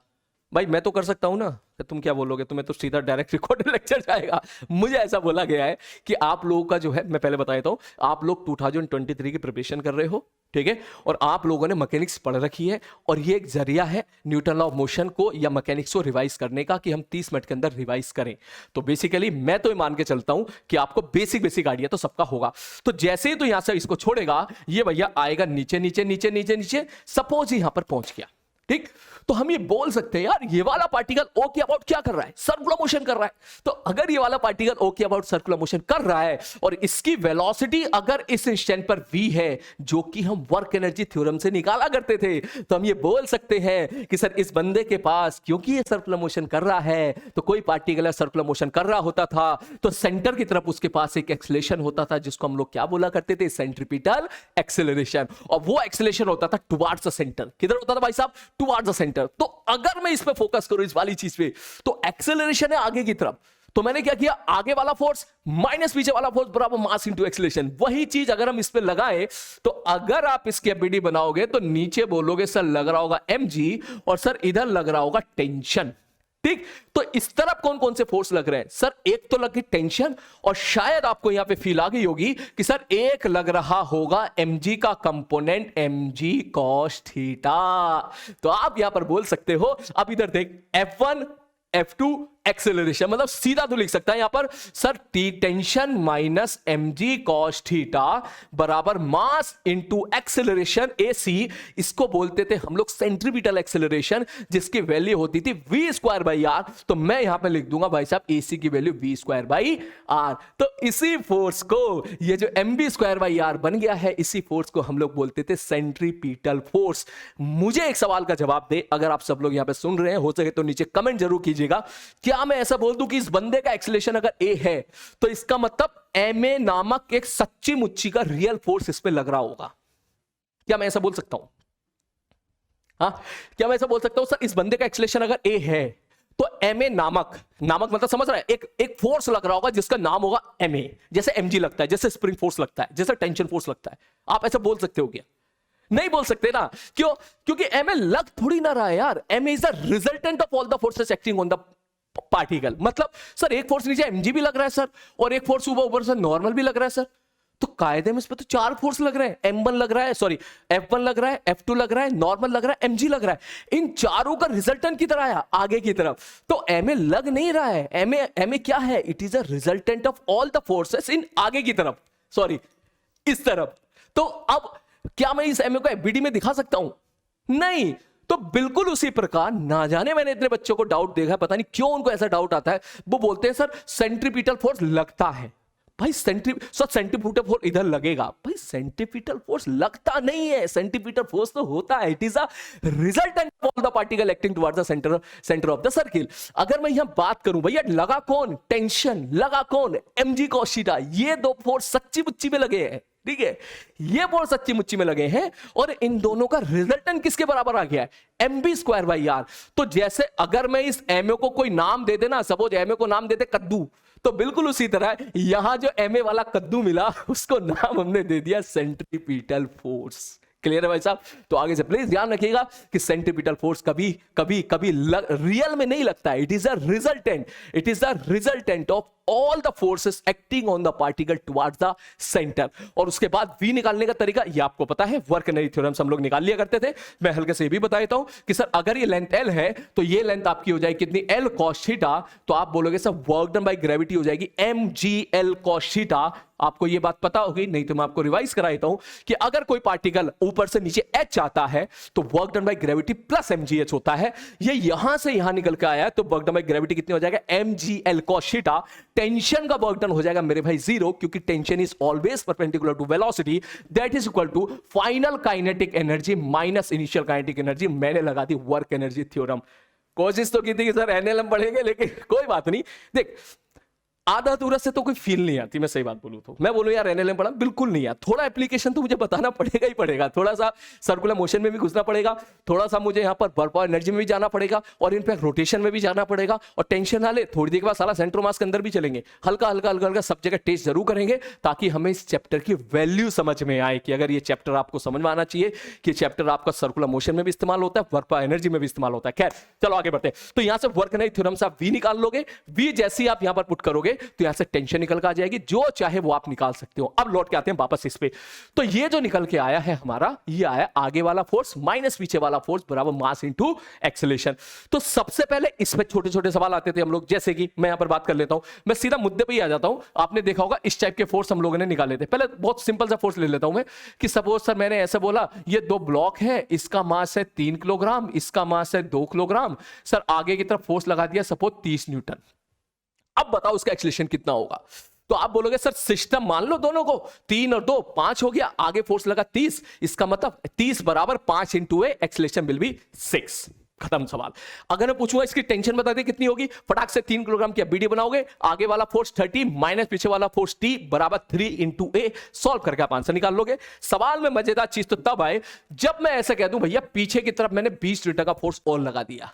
भाई मैं तो कर सकता हूं ना, तुम क्या बोलोगे, तुम्हें तो सीधा डायरेक्ट रिकॉर्डेड लेक्चर जाएगा। मुझे ऐसा बोला गया है कि आप लोगों का जो है, मैं पहले बता देता हूं, आप लोग 2023 की प्रिपरेशन कर रहे हो, ठीक है, और आप लोगों ने मैकेनिक्स पढ़ रखी है, और ये एक जरिया है न्यूटन लॉ ऑफ मोशन को या मैकेनिक्स को रिवाइज करने का कि हम 30 मिनट के अंदर रिवाइज करें। तो बेसिकली मैं तो ये मान के चलता हूं कि आपको बेसिक आइडिया तो सबका होगा। तो जैसे ही तो यहां से इसको छोड़ेगा, ये भैया आएगा नीचे नीचे नीचे नीचे नीचे, सपोज यहां पर पहुंच गया। ठीक, तो हम ये बोल सकते हैं यार ये वाला पार्टिकल ओ के अबाउट क्या कर रहा है, सर्कुलर मोशन कर रहा है। तो अगर ये वाला पार्टिकल ओ के अबाउट सर्कुलर मोशन कर रहा है और इसकी वेलोसिटी अगर इस इंस्टेंट पर v है, जो कि हम वर्क एनर्जी थ्योरम से निकाला करते थे, तो हम ये बोल सकते हैं कि सर इस बंदे के पास क्योंकि ये सर्कुलर मोशन कर रहा है, तो कोई पार्टिकल सर्कुलर मोशन कर रहा होता था तो सेंटर की तरफ उसके पास एक एक्सेलरेशन होता था, जिसको हम लोग क्या बोला करते थे, सेंट्रीपिटल एक्सेलरेशन। और वो एक्सेलरेशन होता था टुवार्ड्स द सेंटर। किधर होता था भाई साहब, टुवार्ड्स द सेंटर। तो अगर मैं इस पे फोकस करूं, इस वाली चीज पे, तो एक्सेलरेशन है आगे की तरफ, तो मैंने क्या किया, आगे वाला फोर्स माइनस पीछे वाला फोर्स बराबर मास इनटू एक्सेलरेशन। वही चीज अगर हम इस पे लगाए, तो अगर आप इसकी एबीडी बनाओगे तो नीचे बोलोगे सर लग रहा होगा mg और सर इधर लग रहा होगा टेंशन। ठीक, तो इस तरफ कौन कौन से फोर्स लग रहे हैं सर, एक तो लगी टेंशन, और शायद आपको यहां पे फील आ गई होगी कि सर एक लग रहा होगा mg का कंपोनेंट mg cos थीटा। तो आप यहां पर बोल सकते हो, अब इधर देख F1 F2 एक्सेलरेशन, मतलब सीधा तो लिख सकता है यहां पर sir T tension minus mg cos theta बराबर मास इनटू एक्सेलरेशन AC। इसको बोलते थे हम लोग सेंट्रीपिटल एक्सेलरेशन, जिसकी वैल्यू होती थी v²/r। तो मैं यहां पे लिख दूंगा भाई साहब AC की वैल्यू v²/r। तो इसी फोर्स को, ये जो mv²/r बन गया है, इसी फोर्स को हम लोग बोलते थे सेंट्रीपिटल फोर्स। मुझे एक सवाल का जवाब दे, अगर आप सब लोग यहां पे सुन रहे हैं, हो सके तो नीचे कमेंट जरूर कीजिएगा, क्या मैं ऐसा बोल दूं कि इस बंदे का एक्सेलरेशन अगर A है, तो इसका मतलब ma नामक एक सच्ची मुच्ची का रियल फोर्स इस पे लग रहा होगा? क्या मैं ऐसा बोल सकता हूं? हाँ, क्या मैं ऐसा बोल सकता हूं सर इस बंदे का एक्सेलरेशन अगर A है, तो एमए नामक मतलब समझ रहा है, एक फोर्स लग रहा होगा जिसका नाम होगा एमए, जैसे एमजी लगता है, जैसे स्प्रिंग फोर्स लगता है, जैसे टेंशन फोर्स लगता है। आप ऐसा बोल सकते हो क्या? नहीं बोल सकते ना। क्यों? क्योंकि एमए लग थोड़ी ना रहा है यार। MA is the resultant of all the forces acting on the particle. मतलब सर एक फोर्स नीचे एमजी भी लग रहा है सर, और एक फोर्स ऊपर से नॉर्मल भी लग रहा है सर, तो कायदे में इस पे तो 4 फोर्स लग रहे हैं। M1 लग रहा है, सॉरी F1 लग रहा है, F2 लग रहा है, नॉर्मल लग रहा है, mg लग रहा है। इन चारों का रिजल्टेंट की तरह आया आगे की तरफ, तो ma लग नहीं रहा है। ma क्या है? It is a resultant of all the forces in आगे की तरफ, सॉरी इस तरफ। तो अब क्या मैं इस ma को FBD में दिखा सकता हूं? नहीं। तो बिल्कुल उसी प्रकार, ना जाने मैंने इतने बच्चों को डाउट देखा, पता नहीं क्यों उनको ऐसा डाउट आता है। वो बोलते हैं सर सेंट्रीपिटल फोर्स लगता है। भाई सेंट्रीपिटल फोर्स इधर लगेगा, भाई सेंट्रीपिटल फोर्स लगता नहीं है, सेंट्रीपिटल फोर्स तो होता है। It is a resultant of the particle acting towards the centre of the circle. अगर मैं यहां बात करूं भैया, लगा कौन? टेंशन। लगा कौन? mg cos theta. ये दो फोर्स सच्ची मुच्ची में लगे हैं, ठीक है, ये फोर्स सच्ची मुच्ची में लगे हैं, और इन दोनों का रिजल्टेंट किसके बराबर आ गया है? mv²/r। तो जैसे अगर मैं इस ma को कोई नाम दे देना, सपोज ma को नाम देते कद्दू, तो बिल्कुल उसी तरह यहां जो ma वाला कद्दू मिला, उसको नाम हमने दे दिया सेंट्रीपिटल फोर्स। क्लियर है भाई साहब? तो आगे से प्लीज ध्यान रखिएगा कि सेंट्रीपिटल फोर्स कभी रियल में नहीं लगता है। It is a resultant of all the forces acting on the particle towards the centre. और उसके बाद V निकालने का तरीका ये आपको पता है, वर्क एनर्जी थ्योरम हम लोग निकाल लिया करते थे। मैं हल्के से ये भी बता देता हूं कि सर अगर ये लेंथ L है तो ये लेंथ आपकी हो जाएगी कितनी? L cos theta. तो आप बोलोगे sir work done by gravity हो जाएगी mgL cos थीटा। आपको ये बात पता होगी, नहीं तो मैं आपको रिवाइज करा देता हूं कि अगर कोई पार्टिकल ऊपर से नीचे H आता है तो work done by gravity plus mgh होता है। ये यहां से यहां निकल के आया है, तो वर्क डन बाय ग्रेविटी कितनी हो जाएगा? mgL cos theta. टेंशन का वर्क डन हो जाएगा मेरे भाई 0, क्योंकि tension is always perpendicular to velocity, that is equal to final kinetic energy minus initial kinetic energy. मैंने लगा दी वर्क एनर्जी थ्योरम। कोशिश तो की थी कि सर एनएलएम पढ़ेंगे, लेकिन कोई बात नहीं। देख, आधा अधूरा से तो कोई फील नहीं आती, मैं सही बात बोलूं तो। मैं बोलूं यार एनएलएम पढ़ा, बिल्कुल नहीं यार। थोड़ा एप्लीकेशन तो मुझे बताना पड़ेगा ही पड़ेगा, थोड़ा सा सर्कुलर मोशन में भी घुसना पड़ेगा, थोड़ा सा मुझे यहाँ पर वर्क पावर एनर्जी में भी जाना पड़ेगा, और इनफैक्ट रोटेशन में भी जाना पड़ेगा। और टेंशन ना ले, थोड़ी देर के बाद साला सेंट्रो मास के अंदर भी चलेंगे, हल्का हल्का सब जगह टेस्ट जरूर करेंगे, ताकि हमें इस चैप्टर की वैल्यू समझ में आए कि अगर ये चैप्टर आपको समझ में आना चाहिए कि चैप्टर आपका सर्कुलर मोशन में भी इस्तेमाल होता है, वर्क पावर एनर्जी में भी इस्तेमाल होता है। खैर चलो आगे बढ़ते हैं। तो यहां से वर्क एनर्जी थ्योरम से आप V निकाल लोगे। V जैसे ही आप यहां पर पुट करोगे तो यहां से टेंशन निकल के आ जाएगी, जो चाहे वो आप निकाल सकते हो। अब लौट के आते हैं वापस इस पे। तो ये जो निकल के आया है हमारा, ये आया आगे वाला फोर्स माइनस पीछे वाला फोर्स बराबर मास इनटू एक्सेलरेशन। तो सबसे पहले इसमें छोटे छोटे सवाल आते थे हम लोग, जैसे कि मैं यहां पर बात कर लेता हूं, मैं सीधा मुद्दे पे ही आ जाता हूं। आपने देखा होगा इस टाइप के फोर्स हम लोगों ने निकाले थे। पहले बहुत सिंपल सा फोर्स ले लेता हूं मैं, कि सपोज सर मैंने ऐसे बोला, ये 2 ब्लॉक है, इसका मास है 3 किलोग्राम, इसका मास है 2 किलोग्राम। सर आगे की तरफ फोर्स लगा दिया सपोज 30 न्यूटन। अब बताओ उसका एक्सेलरेशन कितना होगा? तो आप बोलोगे सर सिस्टम मान लो दोनों को, 3 और 2 5 हो गया, आगे फोर्स लगा 30, इसका मतलब 30 बराबर 5 into A, acceleration will be 6। खत्म सवाल। अगर मैं पूछूंगा इसकी टेंशन बता दे कितनी होगी, फटाक से 3 किलोग्राम की बीडी बनाओगे, आगे वाला फोर्स 30 माइनस पीछे वाला फोर्स T बराबर 3 इंटू ए। सॉल्व करके आप आंसर निकाल लोगे। सवाल में मजेदार चीज तो तब आए जब मैं ऐसा कह दूं भैया पीछे की तरफ मैंने 20 न्यूटन का फोर्स और लगा दिया।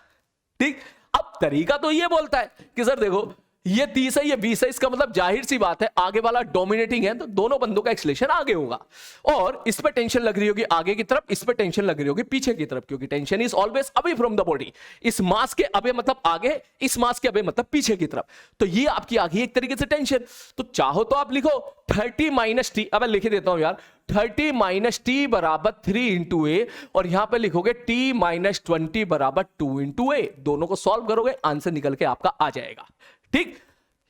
ठीक, अब तरीका तो ये बोलता है कि सर देखो ये 30 है, ये 20 है, इसका मतलब जाहिर सी बात है आगे वाला डोमिनेटिंग है, तो दोनों बंदों का एक्सेलरेशन आगे होगा। और इस पे टेंशन लग रही होगी आगे की तरफ, इस पे टेंशन लग रही होगी पीछे की तरफ, क्योंकि tension is always away from the body. इस मास के अवे मतलब आगे, इस मास के अवे मतलब पीछे की तरफ। तो ये आपकी आगे एक तरीके से टेंशन। तो चाहो तो आप लिखो 30 माइनस टी, अब लिख देता हूं यार, 30 माइनस टी बराबर 3 इंटू ए, और यहां पे लिखोगे T माइनस 20 बराबर 2 इंटू ए। दोनों को सॉल्व करोगे, आंसर निकल के आपका आ जाएगा। ठीक,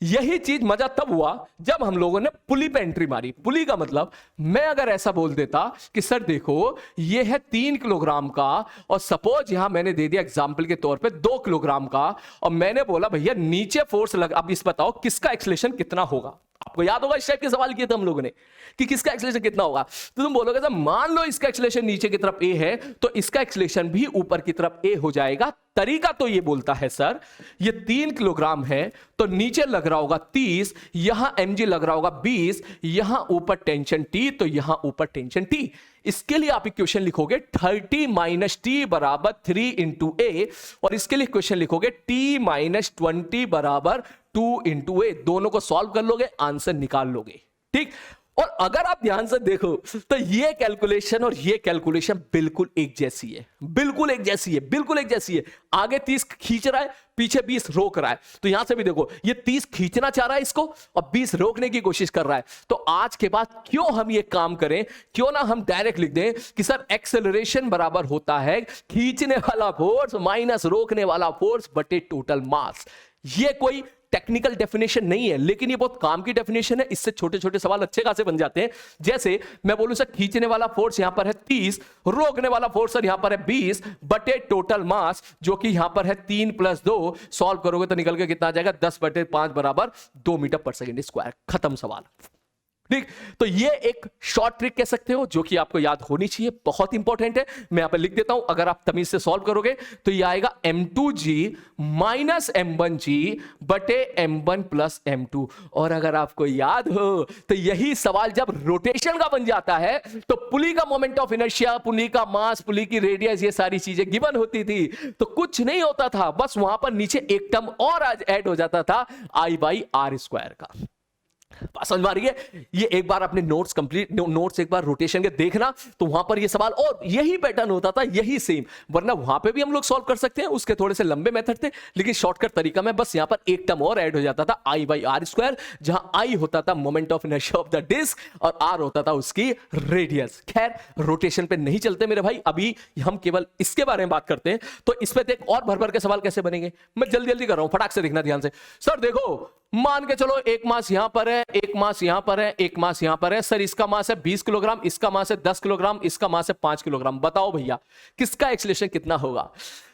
यही चीज मजा तब हुआ जब हम लोगों ने पुली पे एंट्री मारी। पुली का मतलब मैं अगर ऐसा बोल देता कि सर देखो ये है 3 किलोग्राम का, और सपोज यहां मैंने दे दिया एग्जांपल के तौर पे 2 किलोग्राम का, और मैंने बोला भैया नीचे फोर्स लगा, अब इस बताओ किसका एक्सेलरेशन कितना होगा। आपको याद होगा इस टाइप के सवाल किए थे हम लोगों ने कि किसका एक्सेलरेशन कितना होगा। तो तुम बोलोगे सर मान लो इसका एक्सेलरेशन नीचे की तरफ ए है, तो इसका एक्सेलरेशन भी ऊपर की तरफ ए हो जाएगा। तरीका तो ये बोलता है सर ये 3 किलोग्राम है, तो नीचे लग रहा होगा 30, यहां mg लग रहा होगा 20, यहां ऊपर टेंशन T, तो यहां ऊपर टेंशन T। इसके लिए आप इक्वेशन लिखोगे 30 माइनस टी बराबर 3 इंटू ए, और इसके लिए इक्वेशन लिखोगे t माइनस 20 बराबर 2 इंटू ए। दोनों को सॉल्व कर लोगे, आंसर निकाल लोगे। ठीक, और अगर आप ध्यान से देखो तो ये कैलकुलेशन और ये कैलकुलेशन बिल्कुल एक जैसी है, बिल्कुल एक जैसी है, बिल्कुल एक जैसी है। आगे 30 खींच रहा है, पीछे 20 रोक रहा है। तो यहां से भी देखो, ये 30 खींचना चाह रहा है इसको और 20 रोकने की कोशिश कर रहा है। तो आज के बाद क्यों हम ये काम करें, क्यों ना हम डायरेक्ट लिख दें कि सर एक्सेलरेशन बराबर होता है खींचने वाला फोर्स माइनस रोकने वाला फोर्स बटे टोटल मास। ये कोई टेक्निकल डेफिनेशन नहीं है, लेकिन ये बहुत काम की डेफिनेशन है। इससे छोटे छोटे सवाल अच्छे खासे बन जाते हैं। जैसे मैं बोलूं सर खींचने वाला फोर्स यहां पर है 30, रोकने वाला फोर्स सर यहां पर है 20 बटे टोटल मास जो कि यहां पर है 3 + 2। सॉल्व करोगे तो निकल के कितना आ जाएगा, 10/5 बराबर 2 मीटर पर सेकेंड स्क्वायर। खत्म सवाल। ठीक, तो ये एक शॉर्ट ट्रिक कह सकते हो जो कि आपको याद होनी चाहिए, बहुत इंपॉर्टेंट है। मैं यहां पर लिख देता हूं, अगर आप तमीज से सॉल्व करोगे तो ये आएगा m2g माइनस m1g बटे m1 प्लस m2। और अगर आपको याद हो तो यही सवाल जब रोटेशन का बन जाता है तो पुली का मोमेंट ऑफ इनर्शिया, पुली का मास, पुली की रेडियस, ये सारी चीजें गिवन होती थी। तो कुछ नहीं होता था, बस वहां पर नीचे एक टर्म और आज ऐड हो जाता था, I/r² का। समझ में आ रही है? ये एक बार अपने नोट्स कंप्लीट नोट्स एक बार रोटेशन के देखना, तो वहां पर ये सवाल और यही पैटर्न होता था, यही सेम। वरना वहां पे भी हम लोग सॉल्व कर सकते हैं, उसके थोड़े से लंबे मेथड थे, लेकिन शॉर्टकट तरीका में बस यहां पर एक टर्म और ऐड हो जाता था, I/r², जहां I होता था moment of inertia of the disc और R होता था उसकी रेडियस। खैर, रोटेशन पे नहीं चलते मेरे भाई, अभी हम केवल इसके बारे में बात करते हैं। तो इस पे देख और भर भर के सवाल कैसे बनेंगे, मैं जल्दी जल्दी कर रहा हूं, फटाक से देखना ध्यान से। सर देखो, मान के चलो एक मास यहां पर है, एक मास यहां पर है, एक मास यहां पर है। सर इसका मास है 20 किलोग्राम, इसका मास है 10 किलोग्राम, इसका मास है 5 किलोग्राम। बताओ भैया किसका एक्सेलरेशन कितना होगा?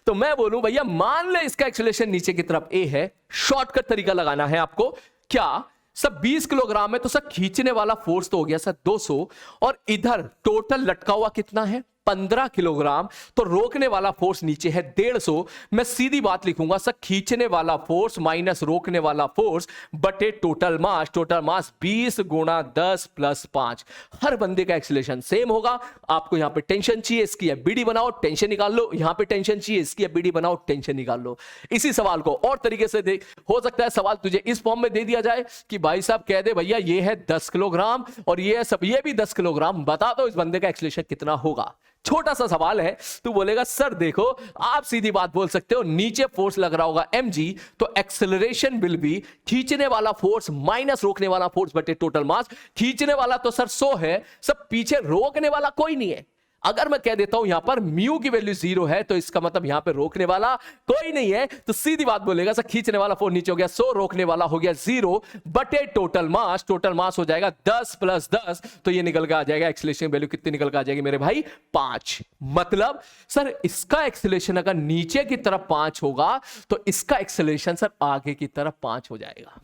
तो मैं बोलूं भैया मान ले इसका एक्सेलरेशन नीचे की तरफ ए है। शॉर्टकट तरीका लगाना है आपको। क्या सब 20 किलोग्राम है तो सर खींचने वाला फोर्स तो हो गया सर 200, और इधर टोटल लटका हुआ कितना है 15 किलोग्राम, तो रोकने वाला फोर्स नीचे है 150। मैं सीधी बात लिखूंगा सर खींचने वाला फोर्स माइनस रोकने वाला फोर्स बटे टोटल मास। Total mass 20 × 10 + 5। हर बंदे का एक्सेलरेशन सेम होगा। आपको यहां पे टेंशन चाहिए, इसकी एबीडी बनाओ, टेंशन निकाल लो। यहां पे टेंशन चाहिए, इसकी एबीडी बनाओ, टेंशन निकाल लो। इसी सवाल को और तरीके से देख, हो सकता है सवाल तुझे इस फॉर्म में दे दिया जाए कि भाई साहब कह दे भैया ये है 10 किलोग्राम और ये सब ये भी 10 किलोग्राम, बता दो इस बंदे का एक्सेलरेशन कितना होगा। छोटा सा सवाल है। तू बोलेगा सर देखो, आप सीधी बात बोल सकते हो, नीचे फोर्स लग रहा होगा mg, तो एक्सेलरेशन विल बी खींचने वाला फोर्स माइनस रोकने वाला फोर्स बटे टोटल मास। खींचने वाला तो सर 100 है, सब पीछे रोकने वाला कोई नहीं है। अगर मैं कह देता हूं यहां पर म्यू की वैल्यू 0 है तो इसका मतलब यहां पे रोकने वाला कोई नहीं है। तो सीधी बात बोलेगा सर खींचने वाला फोर्स नीचे हो गया 100, रोकने वाला हो गया 0 बटे टोटल मास। टोटल मास हो जाएगा 10 + 10, तो ये निकल के आ जाएगा एक्सेलरेशन वैल्यू कितनी निकल के आ जाएगी मेरे भाई 5। मतलब सर इसका एक्सेलरेशन अगर नीचे की तरफ 5 होगा तो इसका एक्सेलरेशन सर आगे की तरफ 5 हो जाएगा।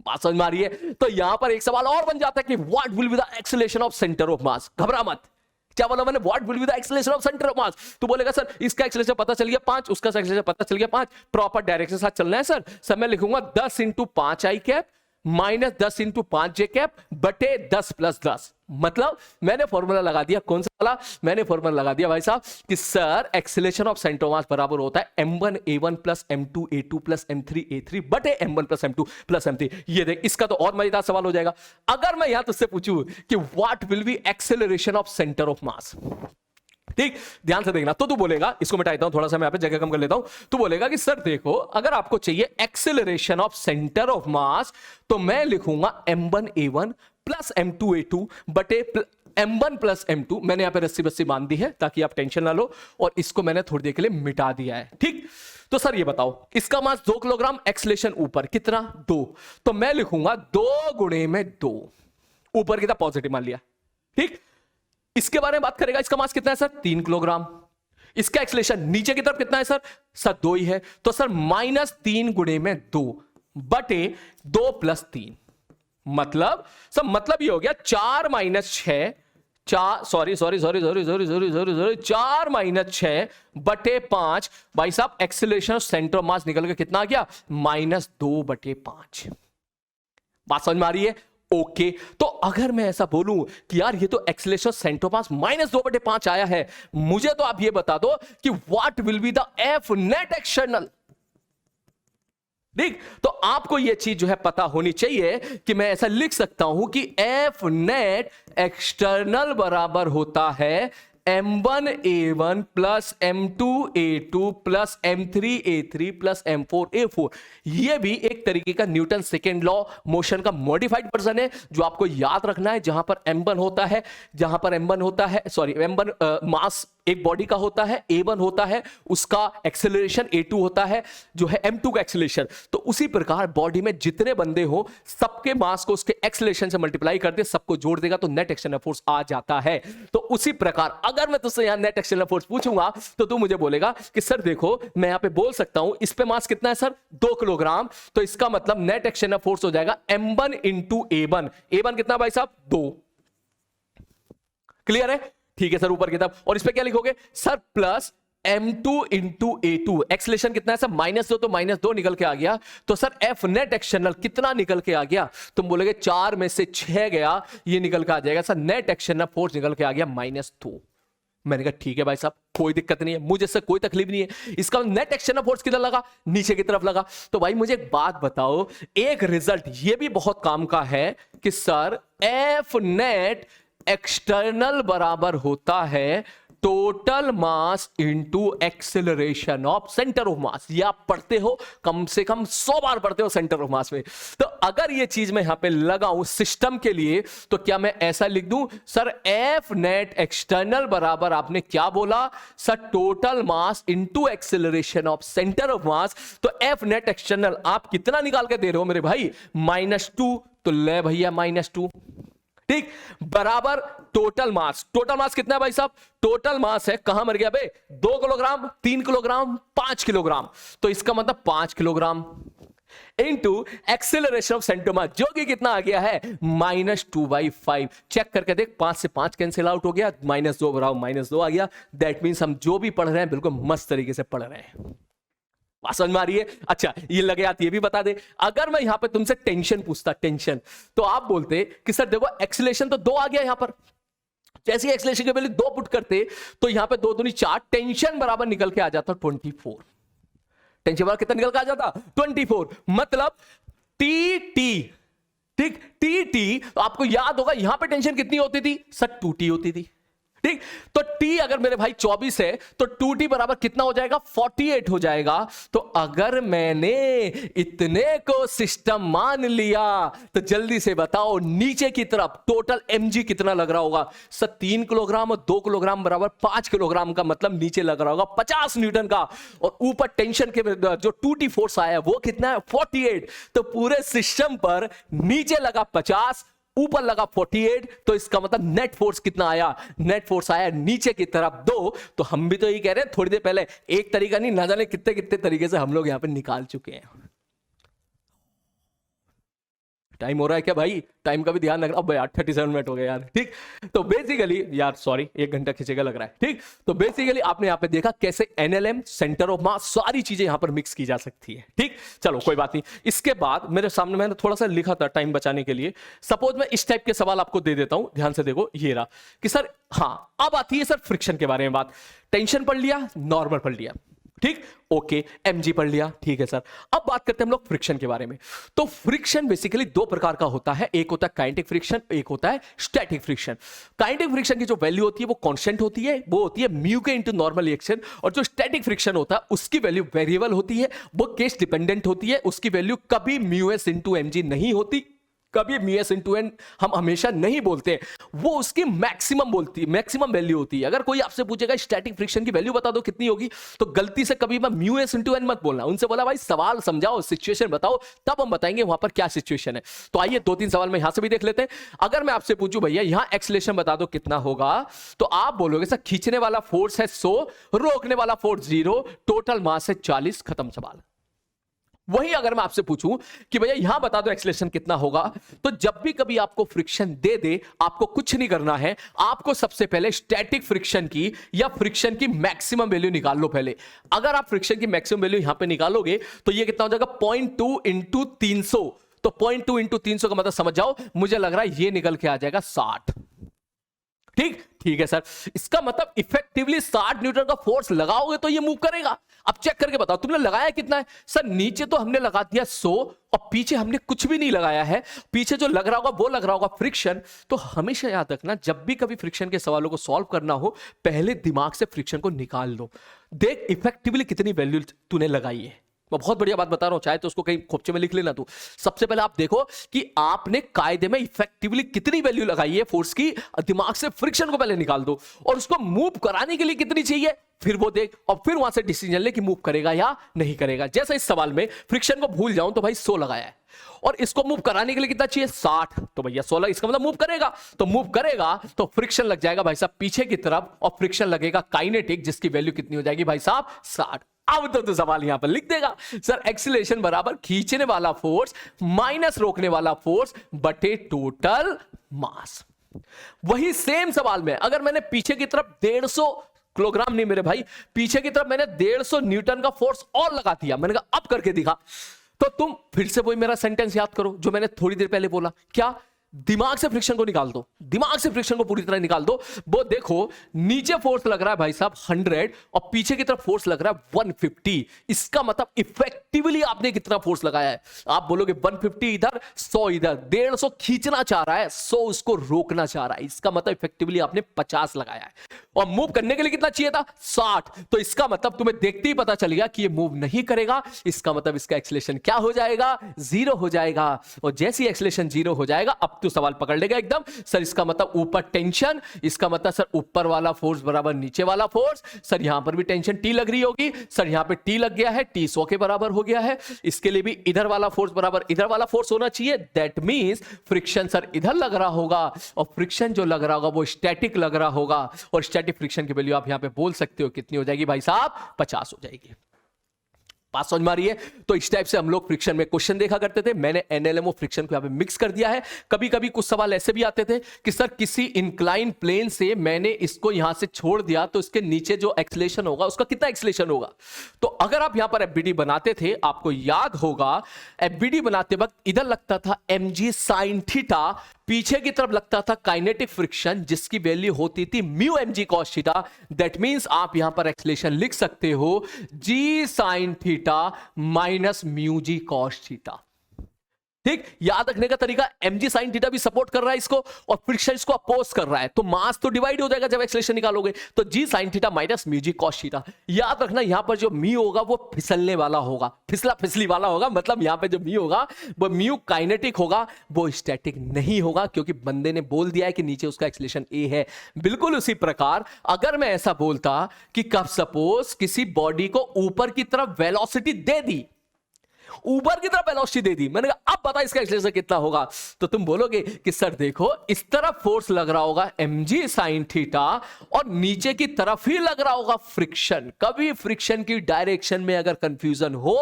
बात समझ में आ रही है? तो यहां पर एक सवाल और बन जाता है कि what will be the acceleration of centre of मास। घबरा मत, क्या बोला मैंने, what will be the acceleration of centre of mass. तो बोलेगा सर इसका एक्सेलरेशन पता चल गया 5, उसका एक्सेलरेशन पता चल गया 5, प्रॉपर डायरेक्शन के साथ चलना है सर। सर मैं लिखूंगा 10 × 5 i cap minus 10 × 5 j cap बटे 10 + 10। मतलब मैंने फॉर्मूला लगा दिया, कौन सा वाला? मैंने फॉर्मूला लगा दिया भाई साहब कि sir acceleration of centre of मास बराबर होता है m1a1 + m2a2 + m3a3 बटे m1 + m2 + m3। ये देख, इसका तो और मजेदार सवाल हो जाएगा। अगर मैं यहां तुझसे पूछूं कि what will B acceleration of centre of मास, ठीक, ध्यान से देखना। तो तू बोलेगा, इसको मिटा देता हूं थोड़ा सा, मैं यहां पे जगह कम कर लेता हूं। तू बोलेगा कि सर देखो, अगर आपको चाहिए acceleration of centre of mass तो मैं लिखूंगा m1a1 + m2a2 बटे m1 + m2। मैंने यहां पे रस्सी बस्सी बांध दी है ताकि आप टेंशन ना लो, और इसको मैंने थोड़ी देर के लिए मिटा दिया है। ठीक, तो सर ये बताओ इसका मास 2 किलोग्राम, एक्सेलरेशन ऊपर कितना 2, तो मैं लिखूंगा 2 × 2, ऊपर कितना पॉजिटिव मान लिया। ठीक, इसके बारे में बात करेगा, इसका मास कितना है सर 3 किलोग्राम, इसका एक्सेलरेशन नीचे की तरफ कितना है सर 2 ही है, तो सर -3 × 2 बटे 2 + 3। मतलब सब मतलब ये हो गया 4 - 6 4 -6 बटे 5। भाई साहब एक्सेलरेशन ऑफ सेंटर ऑफ मास निकल के कितना आ गया -2 बटे 5। बात समझ में आ रही है? ओके तो अगर मैं ऐसा बोलूं कि यार ये तो एक्सेलरेशन सेंटर पास -2/5 आया है, मुझे तो आप ये बता दो कि what will be the F net external. ठीक, तो आपको यह चीज जो है पता होनी चाहिए कि मैं ऐसा लिख सकता हूं कि एफ नेट एक्सटर्नल बराबर होता है M1A1 plus M2A2 plus M3A3 plus M4A4। यह भी एक तरीके का न्यूटन सेकेंड लॉ मोशन का मॉडिफाइड वर्जन है जो आपको याद रखना है। जहां पर M1 होता है, जहां पर M1 होता है, सॉरी M1 मास एक बॉडी का होता है, A1 होता है उसका एक्सेलरेशन, A2 होता है जो है M2 का एक्सेलरेशन। तो उसी प्रकार बॉडी में जितने बंदे हो सबके मास को उसके एक्सेलरेशन से मल्टीप्लाई कर दे, सबको जोड़ देगा तो नेट एक्सटर्नल फोर्स आ जाता है। तो उसी प्रकार अगर मैं तुझसे यहां नेट एक्सटर्नल फोर्स पूछूंगा तो तू मुझे बोलेगा कि सर देखो मैं यहां पे बोल सकता हूं इस पे मास कितना है सर 2 किलोग्राम, तो इसका मतलब नेट एक्सटर्नल फोर्स हो जाएगा M1 इंटू A1। A1 कितना भाई साहब 2। क्लियर है? ठीक है सर ऊपर की तरफ। और इस पे क्या लिखोगे sir plus M2 into A2। Acceleration कितना है सर -2, तो -2 निकल के आ गया। तो सर F नेट एक्सटर्नल कितना निकल के आ गया? तुम बोलोगे 4 में से 6 गया, ये निकल के आ जाएगा सर नेट एक्सटर्नल फोर्स निकल के आ गया -2। मैंने कहा ठीक है भाई साहब कोई दिक्कत नहीं है, मुझे इससे कोई तकलीफ नहीं है। इसका नेट एक्सटर्नल फोर्स किधर लगा? नीचे की तरफ लगा। तो भाई मुझे एक बात बताओ, एक रिजल्ट ये भी बहुत काम का है कि सर F नेट एक्सटर्नल बराबर होता है total mass into acceleration of centre of मास। ये आप पढ़ते हो, कम से कम 100 बार पढ़ते हो सेंटर ऑफ मास में। तो अगर ये चीज मैं यहां पे लगाऊं सिस्टम के लिए तो क्या मैं ऐसा लिख दूं सर एफ नेट एक्सटर्नल बराबर आपने क्या बोला sir total mass into acceleration of centre of mass. तो एफ नेट एक्सटर्नल आप कितना निकाल के दे रहे हो मेरे भाई -2, तो ले भैया -2 ठीक बराबर टोटल मास। टोटल मास कितना है भाई साहब? टोटल मास है कहां मर गया बे 2 किलोग्राम, 3 किलोग्राम, 5 किलोग्राम। तो इसका मतलब 5 kilogram into acceleration of centre mass जो कि कितना आ गया है -2/5। चेक करके देख 5 से 5 कैंसिल आउट हो गया, -2 बराबर -2 आ गया। दैट मींस हम जो भी पढ़ रहे हैं बिल्कुल मस्त तरीके से पढ़ रहे हैं। समझ में आ रही है? अच्छा ये लगे आप ये भी बता दे, अगर मैं यहां पे तुमसे टेंशन पूछता, टेंशन, तो आप बोलते कि सर देखो एक्सेलरेशन तो 2 आ गया यहां पर, जैसे ही एक्सेलरेशन के वैल्यू 2 पुट करते तो यहां पे 2 दूनी 4, टेंशन बराबर निकल के आ जाता 24। टेंशन बराबर कितना निकल के आ जाता 24। मतलब टी टी, ठीक टी टी, तो आपको याद होगा यहां पे टेंशन कितनी होती थी सर 2T होती थी। ठीक, तो T अगर मेरे भाई 24 है तो 2T बराबर कितना हो जाएगा 48 हो जाएगा। तो अगर मैंने इतने को सिस्टम मान लिया तो जल्दी से बताओ नीचे की तरफ टोटल mg कितना लग रहा होगा सर 3 किलोग्राम और 2 किलोग्राम बराबर 5 किलोग्राम का मतलब नीचे लग रहा होगा 50 न्यूटन का। और ऊपर टेंशन के जो 2T फोर्स आया वो कितना है 48। तो पूरे सिस्टम पर नीचे लगा 50, ऊपर लगा 48। तो इसका मतलब नेट फोर्स कितना आया? नेट फोर्स आया नीचे की तरफ 2। तो हम भी तो यही कह रहे हैं थोड़ी देर पहले, एक तरीका नहीं ना जाने कितने कितने तरीके से हम लोग यहां पे निकाल चुके हैं। टाइम हो रहा है क्या भाई? टाइम का भी ध्यान रखना। अब यार 37 मिनट हो गए यार। ठीक, तो बेसिकली यार सॉरी 1 घंटा खींचेगा लग रहा है। ठीक, तो बेसिकली आपने यहां पे देखा कैसे एनएलएम, सेंटर ऑफ मास, सारी चीजें यहां पर मिक्स की जा सकती है। ठीक, चलो कोई बात नहीं। इसके बाद मेरे सामने मैंने थोड़ा सा लिखा था टाइम बचाने के लिए। सपोज मैं इस टाइप के सवाल आपको दे देता हूं, ध्यान से देखो। ये रहा कि सर हाँ अब आती है सर फ्रिक्शन के बारे में बात। टेंशन पढ़ लिया, नॉर्मल पढ़ लिया, ठीक ओके, mg पढ़ लिया, ठीक है सर। अब बात करते हैं हम लोग फ्रिक्शन के बारे में। तो फ्रिक्शन बेसिकली 2 प्रकार का होता है, एक होता है काइनेटिक फ्रिक्शन, एक होता है स्टैटिक फ्रिक्शन। काइनेटिक फ्रिक्शन की जो वैल्यू होती है वो कांस्टेंट होती है, वो होती है म्यू के इनटू नॉर्मल रिएक्शन। और जो स्टैटिक फ्रिक्शन होता है उसकी वैल्यू वेरिएबल होती है, वो केस डिपेंडेंट होती है, उसकी वैल्यू कभी म्यू एस इंटू mg नहीं होती, कभी म्यूएस इंटू एन हम हमेशा नहीं बोलते, वो उसकी मैक्सिमम बोलती है, मैक्सिमम वैल्यू होती है। अगर कोई आपसे पूछेगा स्टैटिक फ्रिक्शन की वैल्यू बता दो कितनी होगी, तो गलती से कभी मैं म्यूएस इंटू एन मत बोलना। उनसे बोला भाई सवाल समझाओ, सिचुएशन बताओ, तब हम बताएंगे वहां पर क्या सिचुएशन है। तो आइए 2-3 सवाल में यहां से भी देख लेते हैं। अगर मैं आपसे पूछूं भैया यहां एक्सेलरेशन बता दो कितना होगा, तो आप बोलोगे सर खींचने वाला फोर्स है 100, रोकने वाला फोर्स 0, टोटल मास है 40, खत्म सवाल। वही अगर मैं आपसे पूछूं कि भैया यहां बता दो एक्सेलरेशन कितना होगा, तो जब भी कभी आपको फ्रिक्शन दे दे, आपको कुछ नहीं करना है, आपको सबसे पहले स्टैटिक फ्रिक्शन की या फ्रिक्शन की मैक्सिमम वैल्यू निकाल लो पहले। अगर आप फ्रिक्शन की मैक्सिमम वैल्यू यहां पे निकालोगे तो ये कितना हो जाएगा 0.2 इंटू 300, तो 0.2 इंटू 300 का मतलब समझ जाओ, मुझे लग रहा है ये निकल के आ जाएगा 60। ठीक है सर, इसका मतलब इफेक्टिवली 60 न्यूटन का फोर्स लगाओगे तो ये मूव करेगा। अब चेक करके बताओ तुमने लगाया कितना है। सर नीचे तो हमने लगा दिया 100 और पीछे हमने कुछ भी नहीं लगाया है। पीछे जो लग रहा होगा वो लग रहा होगा फ्रिक्शन। तो हमेशा याद रखना, जब भी कभी फ्रिक्शन के सवालों को सॉल्व करना हो, पहले दिमाग से फ्रिक्शन को निकाल लो, देख इफेक्टिवली कितनी वैल्यू तूने लगाई है। मैं बहुत बढ़िया बात बता रहा हूं, चाहे तो उसको कहीं खोपचे में लिख लेना तू। सबसे पहले आप देखो कि आपने कायदे में इफेक्टिवली कितनी वैल्यू लगाई है फोर्स की, दिमाग से फ्रिक्शन को पहले निकाल दो और उसको मूव कराने के लिए कितनी चाहिए फिर वो देख, और फिर वहां से डिसीजन ले कि मूव करेगा या नहीं करेगा। जैसे इस सवाल में फ्रिक्शन को भूल जाऊं तो भाई 100 लगाया है और इसको मूव कराने के लिए कितना चाहिए 60, तो भैया 16, इसका मतलब मूव करेगा। तो मूव करेगा तो फ्रिक्शन लग जाएगा भाई साहब पीछे की तरफ और फ्रिक्शन लगेगा काइनेटिक, जिसकी वैल्यू कितनी हो जाएगी भाई साहब 60। अब तो सवाल यहां पर लिख देगा सर एक्सीलरेशन बराबर खींचने वाला फोर्स माइनस रोकने वाला फोर्स बटे टोटल मास। वही सेम सवाल में अगर मैंने पीछे की तरफ 150 किलोग्राम नहीं मेरे भाई, पीछे की तरफ मैंने 150 न्यूटन का फोर्स और लगा दिया, मैंने कहा अब करके दिखा, तो तुम फिर से वही मेरा सेंटेंस याद करो जो मैंने थोड़ी देर पहले बोला। क्या? दिमाग से फ्रिक्शन को निकाल दो, दिमाग से फ्रिक्शन को पूरी तरह निकाल दो। वो देखो नीचे फोर्स लग रहा है भाई साहब 100 और पीछे की तरफ फोर्स लग रहा है 150। इसका मतलब इफेक्टिवली आपने कितना फोर्स लगाया है। आप बोलोगे 150 इधर 100 इधर, 150 खींचना चाह रहा है 100 उसको रोकना चाह रहा है, इसका मतलब इफेक्टिवली आपने 50 लगाया है। और मूव करने के लिए कितना चाहिए था 60, तो इसका मतलब तुम्हें देखते ही पता चल गया कि ये मूव नहीं करेगा। इसका मतलब इसका एक्सीलरेशन क्या हो जाएगा 0 हो जाएगा। और जैसे ही एक्सीलरेशन 0 हो जाएगा अब तो सवाल पकड़ लेगा एकदम। सर इसका मतलब ऊपर टेंशन, इसका मतलब सर ऊपर वाला फोर्स बराबर नीचे वाला फोर्स। सर यहां पर भी टेंशन टी लग रही होगी, सर यहां पे टी लग गया है, टी 100 के बराबर हो गया है। इसके लिए भी इधर वाला फोर्स बराबर इधर वाला फोर्स होना चाहिए। दैट मींस फ्रिक्शन सर इधर लग रहा होगा और फ्रिक्शन जो लग रहा होगा वो स्टैटिक लग रहा होगा। और स्टैटिक फ्रिक्शन की वैल्यू आप यहां पे बोल सकते हो कितनी हो जाएगी भाई साहब 50 हो जाएगी। बात समझ में आ रही है? तो इस टाइप से हम लोग फ्रिक्शन में क्वेश्चन देखा करते थे। मैंने एनएलएमओ फ्रिक्शन को यहां पे मिक्स कर दिया है। कभी कभी कुछ सवाल ऐसे भी आते थे कि सर किसी इंक्लाइन प्लेन से मैंने इसको यहां से छोड़ दिया तो इसके नीचे जो एक्सीलरेशन होगा उसका कितना एक्सीलरेशन होगा। तो अगर आप यहां पर एफबीडी बनाते थे, आपको याद होगा एफबीडी बनाते वक्त इधर लगता था mg sin थीटा, पीछे की तरफ लगता था काइनेटिक फ्रिक्शन जिसकी वैल्यू होती थी mu mg cos theta. That means आप यहां पर एक्सीलरेशन लिख सकते हो g sin theta minus mu g cos theta. ठीक, याद रखने का तरीका mg sin थीटा भी सपोर्ट कर रहा है इसको और फ्रिक्शन इसको अपोज कर रहा है, तो मास तो डिवाइड हो जाएगा जब एक्सीलरेशन निकालोगे। तो g sin theta minus mu g cos theta. याद रखना यहां पर जो म्यू होगा वो फिसलने वाला होगा, फिसला फिसली वाला होगा, मतलब यहां पे जो म्यू होगा वो म्यू काइनेटिक होगा, वो स्टैटिक नहीं होगा, क्योंकि बंदे ने बोल दिया है कि नीचे उसका एक्सीलरेशन a है। बिल्कुल उसी प्रकार अगर मैं ऐसा बोलता कि कब सपोज किसी बॉडी को ऊपर की तरफ वेलोसिटी दे दी, ऊपर की तरफ वेलोसिटी दे दी, मैंने कहा अब बता इसका एक्सीलरेशन कितना होगा, तो तुम बोलोगे कि सर देखो इस तरफ फोर्स लग रहा होगा mg sin थीटा और नीचे की तरफ ही लग रहा होगा फ्रिक्शन। कभी फ्रिक्शन की डायरेक्शन में अगर कंफ्यूजन हो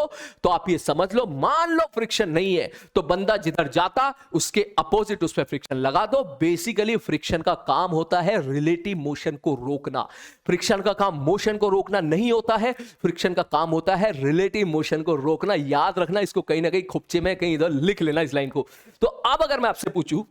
तो आप ये समझ लो, मान लो फ्रिक्शन नहीं है तो बंदा जिधर जाता उसके अपोजिट उस पर फ्रिक्शन लगा दो। बेसिकली फ्रिक्शन का काम होता है रिलेटिव मोशन को रोकना। फ्रिक्शन का काम मोशन को रोकना नहीं होता है, फ्रिक्शन का काम होता है रिलेटिव मोशन को रोकना। याद रखना इसको, कहीं ना कहीं खुपचे में कहीं इधर लिख लेना इस लाइन को। तो अब अगर मैं आपसे पूछूं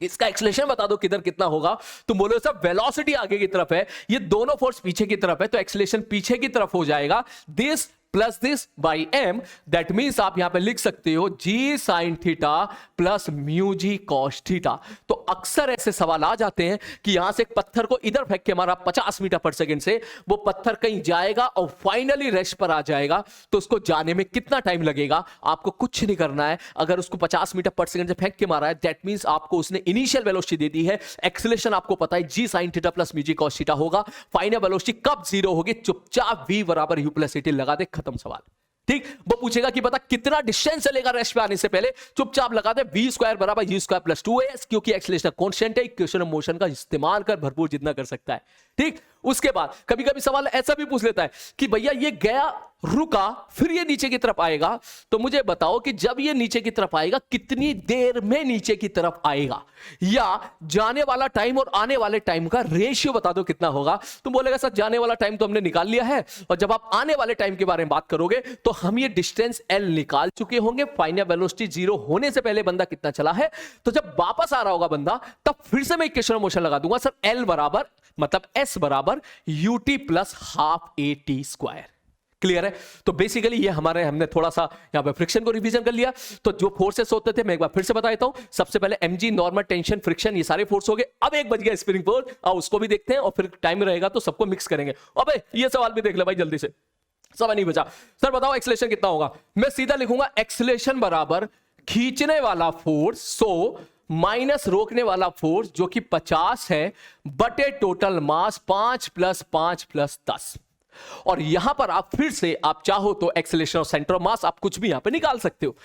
इसका एक्सीलरेशन बता दो किधर कितना होगा, तुम बोलो सब वेलोसिटी आगे की तरफ है, ये दोनों फोर्स पीछे की तरफ है, तो एक्सीलरेशन पीछे की तरफ हो जाएगा this plus this by m। That means आप यहां पे लिख सकते हो g sin theta plus mu g cos theta. तो अक्सर ऐसे सवाल आ जाते हैं कि यहां से एक पत्थर को इधर फेंक के मारा 50 मीटर पर सेकंड से, वो पत्थर कहीं जाएगा और फाइनली रेस्ट पर आ जाएगा, तो उसको जाने में कितना टाइम लगेगा। आपको कुछ नहीं करना है, अगर उसको 50 मीटर पर सेकंड से फेंक के मारा है दैट मींस आपको उसने इनिशियल वेलोसिटी दे दी है, एक्सीलरेशन आपको पता है g sin theta plus mu g cos theta होगा, फाइनल वेलोसिटी कब 0 होगी, चुपचाप v बराबर u प्लस टी लगा दे, खत्म सवाल। ठीक, वो पूछेगा कि बता कितना डिस्टेंस चलेगा रेस्ट पे आने से पहले, चुपचाप लगा दे v स्क्वायर बराबर u स्क्वायर प्लस 2a, क्योंकि एक्सीलरेशन कांस्टेंट है। इक्वेशन ऑफ मोशन का इस्तेमाल कर भरपूर जितना कर सकता है। ठीक, उसके बाद कभी कभी सवाल ऐसा भी पूछ लेता है कि भैया ये गया, रुका, फिर ये नीचे की तरफ आएगा, तो मुझे बताओ कि जब ये नीचे की तरफ आएगा कितनी देर में नीचे की तरफ आएगा, या जाने वाला टाइम और आने वाले टाइम का रेशियो बता दो कितना होगा। तुम बोलेगा सर जाने वाला टाइम तो हमने निकाल लिया है, और जब आप आने वाले टाइम के बारे में बात करोगे तो हम ये डिस्टेंस एल निकाल चुके होंगे, फाइनल वेलोसिटी 0 होने से पहले बंदा कितना चला है। तो जब वापस आ रहा होगा बंदा, तब फिर से मैं इक्वेशन ऑफ मोशन लगा दूंगा सर, एल बराबर मतलब एस बराबर UT plus half A T square. Clear है? तो बेसिकली ये हमने थोड़ा सा यहां पे फ्रिक्शन को रिवीजन कर लिया। तो जो फोर्सेस होते थे मैं एक बार फिर से बता देता हूं। सबसे पहले mg, नॉर्मल, टेंशन, फ्रिक्शन, ये सारे फोर्स हो गए। अब एक बच गया स्प्रिंग फोर्स, आओ उसको भी देखते हैं और फिर टाइम रहेगा तो सबको मिक्स करेंगे। अबे ये सवाल भी देख ले भाई जल्दी से, समय नहीं बचा। सर बताओ एक्सेलरेशन कितना होगा? मैं सीधा लिखूंगा एक्सेलरेशन बराबर खींचने वाला फोर्स 100 माइनस रोकने वाला फोर्स जो कि 50 है बटे टोटल मास 5 + 5 + 10। और यहां पर आप फिर से आप चाहो तो एक्सेलरेशन और सेंटर ऑफ मास आप कुछ भी यहां पे निकाल सकते हो।